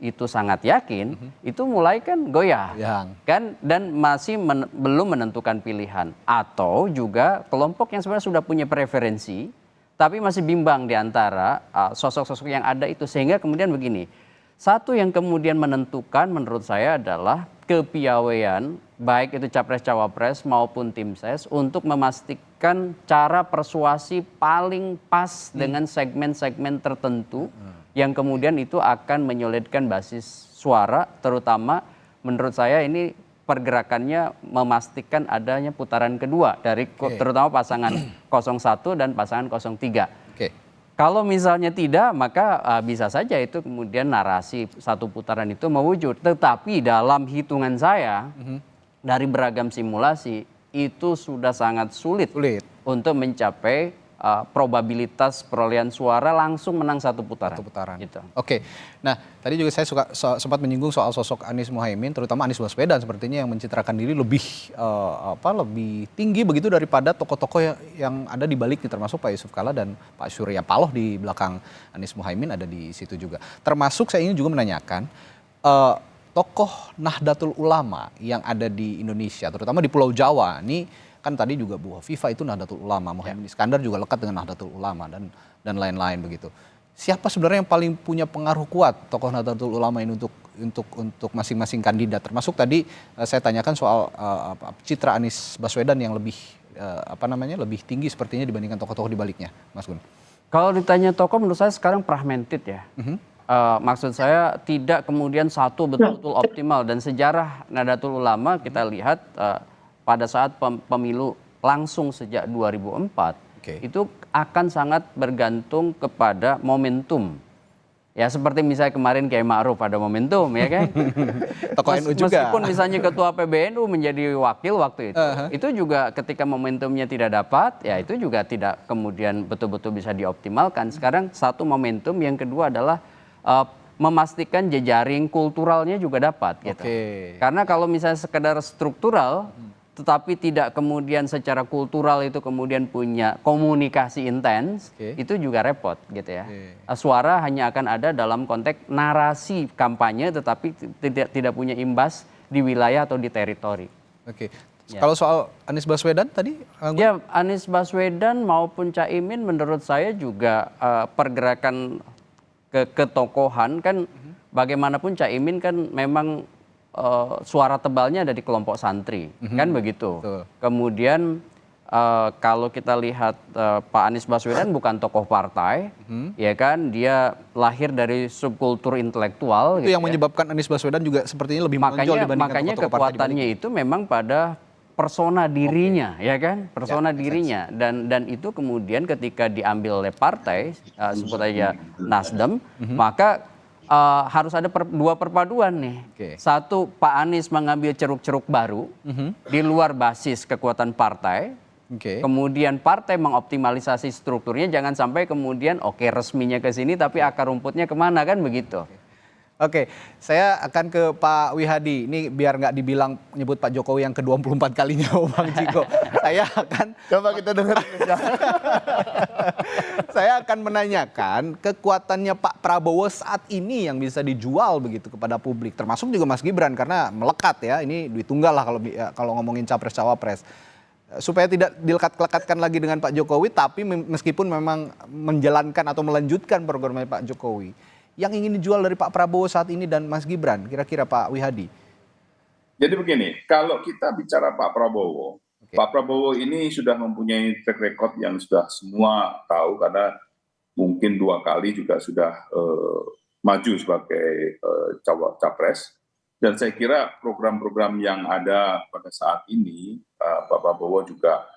itu sangat yakin, itu mulai kan goyah kan dan masih belum menentukan pilihan atau juga kelompok yang sebenarnya sudah punya preferensi tapi masih bimbang di antara sosok-sosok yang ada itu sehingga kemudian begini. Satu yang kemudian menentukan menurut saya adalah kepiawaian baik itu capres-cawapres maupun tim ses untuk memastikan cara persuasi paling pas dengan segmen-segmen tertentu yang kemudian itu akan menyulitkan basis suara terutama menurut saya ini pergerakannya memastikan adanya putaran kedua dari terutama pasangan 01 dan pasangan 03. Kalau misalnya tidak, maka bisa saja itu kemudian narasi satu putaran itu mewujud. Tetapi dalam hitungan saya, dari beragam simulasi, itu sudah sangat sulit untuk mencapai probabilitas perolehan suara langsung menang satu putaran. Gitu. Oke, nah tadi juga saya sempat menyinggung soal sosok Anies Muhaimin, terutama Anies Baswedan sepertinya yang mencitrakan diri lebih tinggi begitu daripada tokoh-tokoh yang ada di baliknya, termasuk Pak Yusuf Kalla dan Pak Surya Paloh di belakang Anies Muhaimin ada di situ juga. Termasuk saya ingin juga menanyakan tokoh Nahdlatul Ulama yang ada di Indonesia, terutama di Pulau Jawa. Ini kan tadi juga Bu Hovifah itu Nahdlatul Ulama, Muhaimin Iskandar juga lekat dengan Nahdlatul Ulama dan lain-lain begitu. Siapa sebenarnya yang paling punya pengaruh kuat tokoh Nahdlatul Ulama ini untuk masing-masing kandidat? Termasuk tadi saya tanyakan soal citra Anies Baswedan yang lebih lebih tinggi sepertinya dibandingkan tokoh-tokoh di baliknya, Mas Gun. Kalau ditanya tokoh menurut saya sekarang fragmented ya. Maksud saya tidak kemudian satu betul-betul optimal dan sejarah Nahdlatul Ulama kita lihat pada saat pemilu langsung sejak 2004 itu akan sangat bergantung kepada momentum. Ya seperti misalnya kemarin Kiai Ma'ruf ada momentum ya kan. Tokoh NU juga. Meskipun misalnya ketua PBNU menjadi wakil waktu itu juga ketika momentumnya tidak dapat ya itu juga tidak kemudian betul-betul bisa dioptimalkan. Sekarang satu momentum, yang kedua adalah memastikan jejaring kulturalnya juga dapat gitu. Karena kalau misalnya sekedar struktural tetapi tidak kemudian secara kultural itu kemudian punya komunikasi intens, itu juga repot gitu ya. Suara hanya akan ada dalam konteks narasi kampanye tetapi tidak punya imbas di wilayah atau di teritori. Kalau soal Anies Baswedan tadi? Ya, Anies Baswedan maupun Caimin menurut saya juga pergerakan ketokohan kan bagaimanapun Caimin kan memang suara tebalnya ada di kelompok santri, kan begitu. Betul. Kemudian kalau kita lihat Pak Anies Baswedan bukan tokoh partai, ya kan, dia lahir dari subkultur intelektual. Itu gitu yang ya. menyebabkan Anies Baswedan juga sepertinya lebih menonjol dibandingkan Makanya tokoh-tokoh partai di kekuatannya itu memang pada persona dirinya, ya kan, persona dirinya, dan itu kemudian ketika diambil oleh partai, sebut aja Nasdem, maka harus ada dua perpaduan nih. Satu, Pak Anies mengambil ceruk-ceruk baru di luar basis kekuatan partai. Kemudian partai mengoptimalisasi strukturnya, jangan sampai kemudian resminya ke sini tapi akar rumputnya kemana, kan begitu. Oke, saya akan ke Pak Wihadi. Ini biar nggak dibilang menyebut Pak Jokowi yang ke-24 kalinya, Bang Ciko. Saya akan Coba kita dengar. saya akan menanyakan kekuatannya Pak Prabowo saat ini yang bisa dijual begitu kepada publik, termasuk juga Mas Gibran karena melekat ya. Ini duit tunggal lah kalau ngomongin capres cawapres. Supaya tidak dilekat-lekatkan lagi dengan Pak Jokowi, tapi meskipun memang menjalankan atau melanjutkan programnya Pak Jokowi. Yang ingin dijual dari Pak Prabowo saat ini dan Mas Gibran, kira-kira Pak Wihadi? Jadi begini, kalau kita bicara Pak Prabowo, Pak Prabowo ini sudah mempunyai track record yang sudah semua tahu karena mungkin 2 kali juga sudah maju sebagai capres. Dan saya kira program-program yang ada pada saat ini, Pak Prabowo juga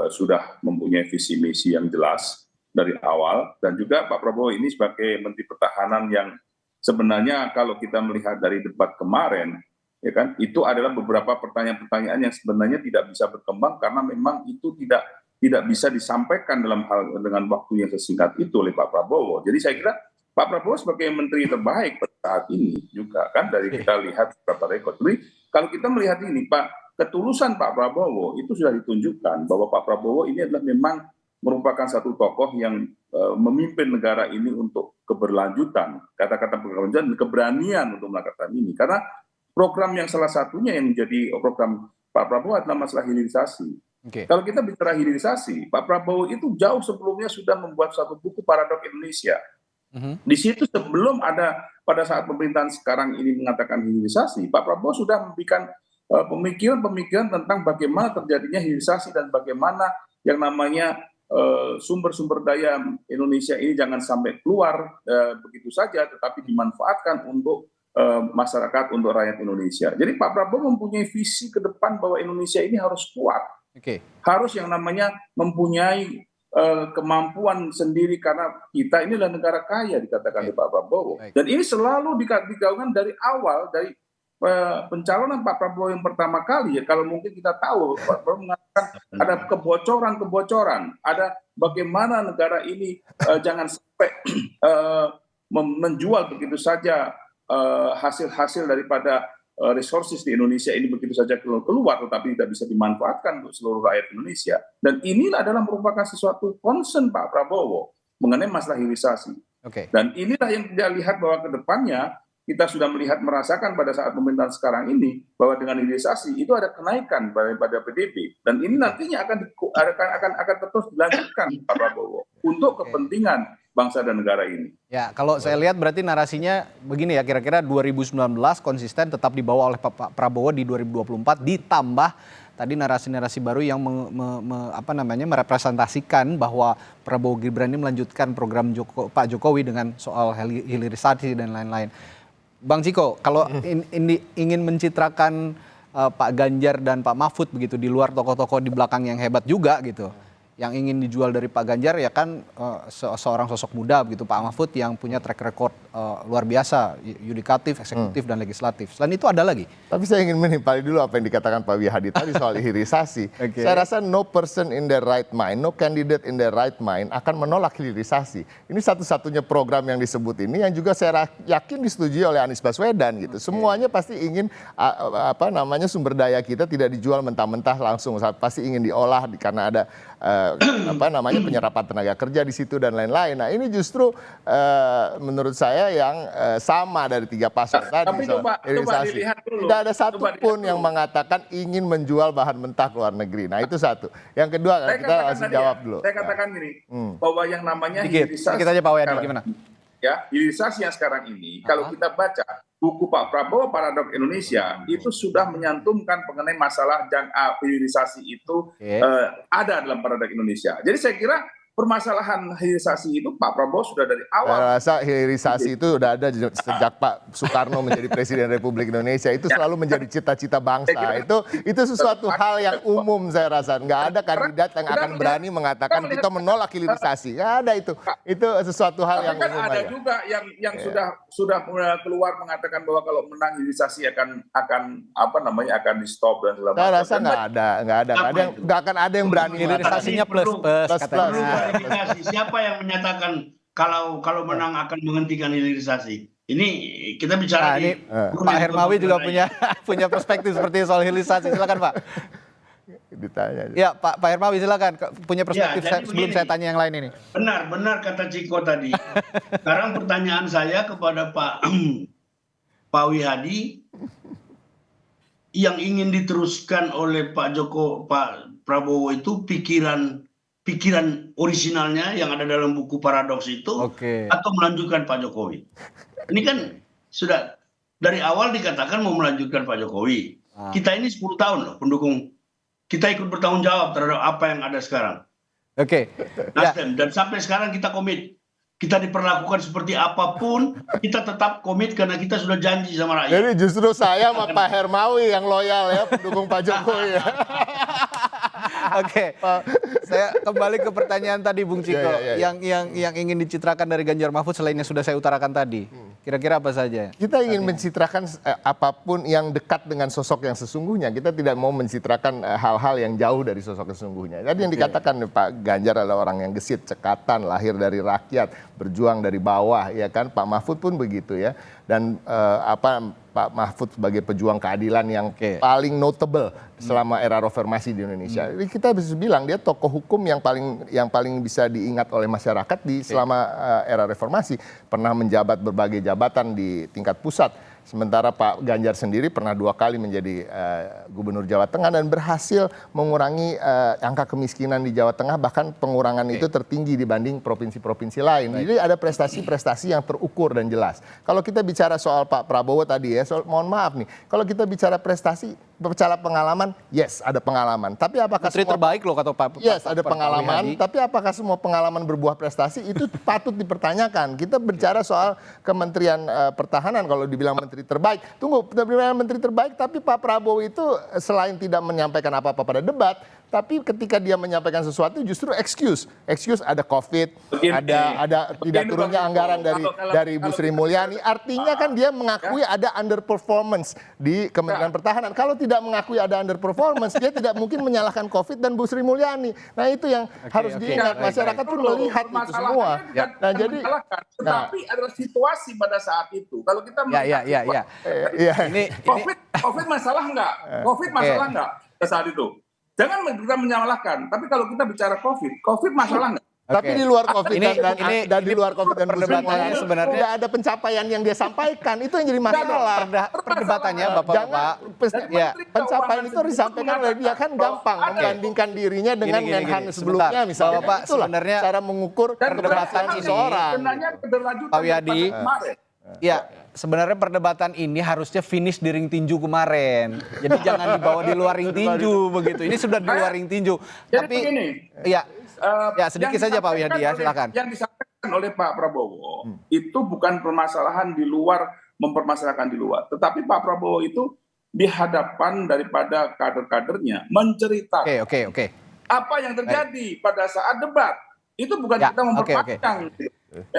sudah mempunyai visi misi yang jelas dari awal, dan juga Pak Prabowo ini sebagai Menteri Pertahanan yang sebenarnya kalau kita melihat dari debat kemarin, ya kan, itu adalah beberapa pertanyaan-pertanyaan yang sebenarnya tidak bisa berkembang karena memang itu tidak bisa disampaikan dengan waktu yang sesingkat itu oleh Pak Prabowo. Jadi saya kira Pak Prabowo sebagai Menteri terbaik pada saat ini juga kan dari kita lihat beberapa rekod. Jadi kalau kita melihat ini, ketulusan Pak Prabowo itu sudah ditunjukkan bahwa Pak Prabowo ini adalah memang merupakan satu tokoh yang memimpin negara ini untuk keberlanjutan, kata-kata keberlanjutan, keberanian untuk melakukan ini. Karena program yang salah satunya yang menjadi program Pak Prabowo adalah masalah hilirisasi. Kalau kita bicara hilirisasi, Pak Prabowo itu jauh sebelumnya sudah membuat satu buku Paradok Indonesia. Di situ sebelum ada pada saat pemerintahan sekarang ini mengatakan hilirisasi, Pak Prabowo sudah memberikan pemikiran-pemikiran tentang bagaimana terjadinya hilirisasi dan bagaimana yang namanya sumber-sumber daya Indonesia ini jangan sampai keluar begitu saja, tetapi dimanfaatkan untuk masyarakat, untuk rakyat Indonesia. Jadi Pak Prabowo mempunyai visi ke depan bahwa Indonesia ini harus kuat, harus yang namanya mempunyai kemampuan sendiri karena kita ini adalah negara kaya dikatakan oleh Pak Prabowo. Dan ini selalu digaungkan dari awal, dari pencalonan Pak Prabowo yang pertama kali ya, kalau mungkin kita tahu Pak Prabowo mengatakan ada kebocoran, ada bagaimana negara ini jangan sampai menjual begitu saja hasil-hasil daripada resources di Indonesia ini begitu saja keluar tetapi tidak bisa dimanfaatkan untuk seluruh rakyat Indonesia. Dan inilah adalah merupakan sesuatu concern Pak Prabowo mengenai masalah hilirisasi. Dan inilah yang kita lihat bahwa ke depannya kita sudah merasakan pada saat pemerintahan sekarang ini bahwa dengan hilirisasi itu ada kenaikan pada PDB, dan ini nantinya akan terus dilanjutkan Pak Prabowo untuk kepentingan bangsa dan negara ini. Ya, kalau saya lihat berarti narasinya begini ya, kira-kira 2019 konsisten tetap dibawa oleh Pak Prabowo di 2024 ditambah tadi narasi-narasi baru yang merepresentasikan bahwa Prabowo Gibran ini melanjutkan program Pak Jokowi dengan soal hilirisasi dan lain-lain. Bang Ciko, kalau ingin mencitrakan Pak Ganjar dan Pak Mahfud begitu di luar tokoh-tokoh di belakang yang hebat juga gitu, yang ingin dijual dari Pak Ganjar ya kan seorang sosok muda begitu, Pak Mahfud yang punya track record luar biasa, yudikatif, eksekutif dan legislatif. Selain itu ada lagi? Tapi saya ingin menimpali dulu apa yang dikatakan Pak Wihadi tadi soal hilirisasi. Saya rasa no person in the right mind, no candidate in the right mind akan menolak hilirisasi. Ini satu-satunya program yang disebut ini yang juga saya yakin disetujui oleh Anies Baswedan gitu. Semuanya pasti ingin sumber daya kita tidak dijual mentah-mentah langsung, pasti ingin diolah karena ada penyerapan tenaga kerja di situ dan lain-lain. Nah ini justru menurut saya yang sama dari 3 paslon tadi. Tapi coba dilihat dulu. Tidak ada satupun yang mengatakan ingin menjual bahan mentah ke luar negeri. Nah itu satu. Yang kedua kita harus jawab dulu. Saya katakan gini, bahwa yang namanya hilirisasi. Kita aja Pak Wihadi gimana? ya hilirisasi yang sekarang ini, kalau kita baca buku Pak Prabowo Paradoks Indonesia itu sudah menyantumkan mengenai masalah hilirisasi itu ada dalam Paradoks Indonesia. Jadi saya kira permasalahan hilirisasi itu Pak Prabowo sudah dari awal. Saya rasa hilirisasi itu udah ada sejak Pak Soekarno menjadi Presiden Republik Indonesia. Itu selalu menjadi cita-cita bangsa. Itu sesuatu hal yang umum saya rasa. Nggak ada kandidat yang akan berani mengatakan kita menolak hilirisasi. Nggak ada itu. Itu sesuatu hal yang kan umum ada aja. juga yang sudah keluar mengatakan bahwa kalau menang hilirisasi akan akan di stop dan segala macam. Saya rasa nggak akan ada yang berani. Hilirisasinya plus katanya. Siapa yang menyatakan kalau menang akan menghentikan hilirisasi? Ini kita bicara ini Pak Hermawi juga punya perspektif seperti soal hilirisasi. Silakan Pak. Ditanya. Ya Pak Hermawi silakan punya perspektif sebelum saya tanya yang lain ini. Benar Kata Ciko tadi. Sekarang pertanyaan saya kepada Pak Wihadi, yang ingin diteruskan oleh Pak Prabowo itu pikiran orisinalnya yang ada dalam buku Paradoks itu, atau melanjutkan Pak Jokowi. Ini kan sudah dari awal dikatakan mau melanjutkan Pak Jokowi. Kita ini 10 tahun loh pendukung. Kita ikut bertanggung jawab terhadap apa yang ada sekarang. Nasdem. Dan sampai sekarang kita komit. Kita diperlakukan seperti apapun, kita tetap komit karena kita sudah janji sama rakyat. Jadi justru saya sama Pak Hermawi yang loyal ya, pendukung Pak Jokowi ya. Saya kembali ke pertanyaan tadi Bung Ciko, yang ingin dicitrakan dari Ganjar Mahfud selain yang sudah saya utarakan tadi. Kira-kira apa saja? Kita ingin mencitrakan apapun yang dekat dengan sosok yang sesungguhnya. Kita tidak mau mencitrakan hal-hal yang jauh dari sosok sesungguhnya. Jadi yang dikatakan Pak Ganjar adalah orang yang gesit, cekatan, lahir dari rakyat, berjuang dari bawah, ya kan? Pak Mahfud pun begitu ya. Dan Pak Mahfud sebagai pejuang keadilan yang paling notable selama era reformasi di Indonesia. Jadi kita bisa bilang dia tokoh hukum yang paling bisa diingat oleh masyarakat selama era reformasi. Pernah menjabat berbagai jabatan di tingkat pusat. Sementara Pak Ganjar sendiri pernah 2 kali menjadi gubernur Jawa Tengah dan berhasil mengurangi angka kemiskinan di Jawa Tengah, bahkan pengurangan itu tertinggi dibanding provinsi-provinsi lain. Jadi ada prestasi-prestasi yang terukur dan jelas. Kalau kita bicara soal Pak Prabowo tadi ya, mohon maaf nih, kalau kita bicara prestasi, bicara pengalaman, yes ada pengalaman. Tapi apakah Menteri terbaik loh kata Pak? Yes ada pengalaman, tapi apakah semua pengalaman berbuah prestasi itu patut dipertanyakan. Kita bicara soal Kementerian Pertahanan kalau dibilang menteri terbaik. Tunggu, menteri terbaik, tapi Pak Prabowo itu selain tidak menyampaikan apa-apa pada debat, tapi ketika dia menyampaikan sesuatu justru excuse ada COVID, ada tidak turunnya anggaran dari Bu Sri Mulyani. Artinya kan dia mengakui ada underperformance di Kementerian Pertahanan. Kalau tidak mengakui ada underperformance, dia tidak mungkin menyalahkan COVID dan Bu Sri Mulyani. Nah itu yang harus diingat, masyarakat pun melihat itu semua. Nah jadi, tetapi adalah situasi pada saat itu. Kalau kita COVID masalah enggak? COVID masalah enggak pada saat itu? Jangan kita menyalahkan. Tapi kalau kita bicara COVID masalah enggak? Tapi di luar COVID dan di luar COVID dan perdebatannya sebenarnya tidak ada pencapaian yang dia sampaikan. Itu yang jadi masalah. Perdebatannya Bapak-Bapak. Pencapaian itu disampaikan oleh dia kan gampang membandingkan dirinya dengan Menhan sebelumnya misalnya. Bapak sebenarnya cara mengukur perdebatan seseorang. Pak Wihadi. Ya, sebenarnya perdebatan ini harusnya finish di ring tinju kemarin. Jadi jangan dibawa di luar ring tinju begitu. Ini sudah di luar ring tinju. Tapi ya sedikit saja Pak Wihadi ya, silakan. Yang disampaikan oleh Pak Prabowo itu bukan permasalahan di luar, mempermasalahkan di luar. Tetapi Pak Prabowo itu di hadapan daripada kader-kadernya menceritakan apa yang terjadi pada saat debat. Itu bukan kita memperpanjang.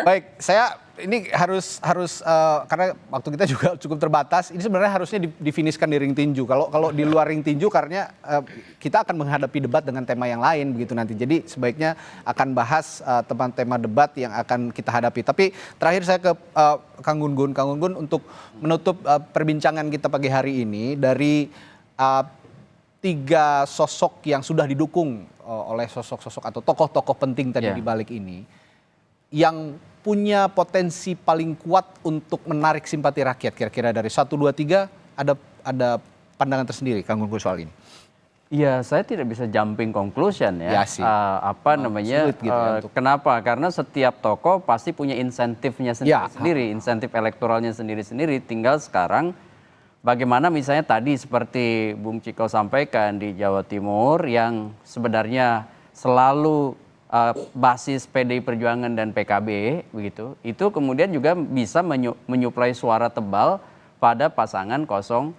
Baik, saya ini harus karena waktu kita juga cukup terbatas. Ini sebenarnya harusnya difinishkan di ring tinju. Kalau di luar ring tinju karena kita akan menghadapi debat dengan tema yang lain begitu nanti. Jadi sebaiknya akan bahas tema debat yang akan kita hadapi. Tapi terakhir saya ke Kang Gun-Gun. Kang Gun-Gun untuk menutup perbincangan kita pagi hari ini dari 3 sosok yang sudah didukung oleh sosok-sosok atau tokoh-tokoh penting tadi di balik ini, yang punya potensi paling kuat untuk menarik simpati rakyat, kira-kira dari 1, 2, 3 ada pandangan tersendiri Kang Gun-Gun soal ini? Ya, saya tidak bisa jumping conclusion ya. Ya sih. Namanya? Sulit gitu ya untuk- Kenapa? Karena setiap tokoh pasti punya insentifnya sendiri-sendiri, insentif elektoralnya sendiri-sendiri. Tinggal sekarang bagaimana misalnya tadi seperti Bung Ciko sampaikan di Jawa Timur yang sebenarnya selalu basis PDI Perjuangan dan PKB begitu. Itu kemudian juga bisa menyuplai suara tebal pada pasangan 03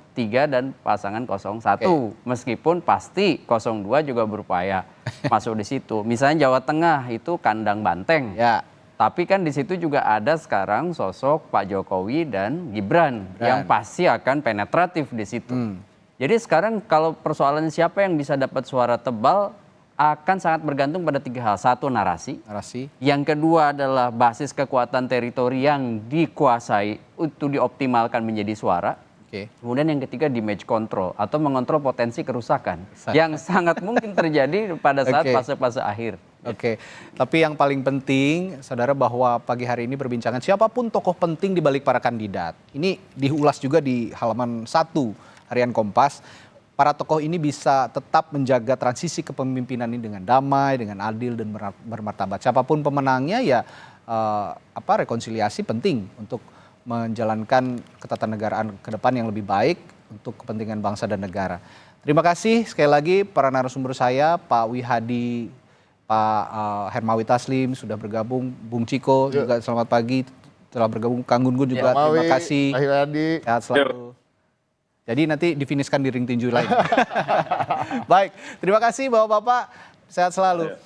dan pasangan 01. Meskipun pasti 02 juga berupaya masuk di situ. Misalnya Jawa Tengah itu kandang banteng. Ya. Tapi kan di situ juga ada sekarang sosok Pak Jokowi dan Gibran yang pasti akan penetratif di situ. Jadi sekarang kalau persoalan siapa yang bisa dapat suara tebal akan sangat bergantung pada 3 hal. Satu, narasi. Yang kedua adalah basis kekuatan teritori yang dikuasai untuk dioptimalkan menjadi suara. Kemudian yang ketiga, damage control atau mengontrol potensi kerusakan yang sangat mungkin terjadi pada saat fase-fase akhir. Tapi yang paling penting, saudara, bahwa pagi hari ini perbincangan siapapun tokoh penting di balik para kandidat. Ini diulas juga di halaman 1 Harian Kompas. Para tokoh ini bisa tetap menjaga transisi kepemimpinan ini dengan damai, dengan adil dan bermartabat. Siapapun pemenangnya ya rekonsiliasi penting untuk menjalankan ketatanegaraan ke depan yang lebih baik untuk kepentingan bangsa dan negara. Terima kasih sekali lagi para narasumber saya, Pak Wihadi, Pak Hermawi Taslim sudah bergabung, Bung Ciko juga selamat pagi telah bergabung, Kang Gun-Gun juga terima kasih. Sehat selalu. Jadi nanti difinishkan di ring tinju lain. Baik, terima kasih Bapak-Bapak, sehat selalu.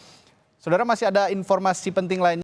Saudara, masih ada informasi penting lainnya.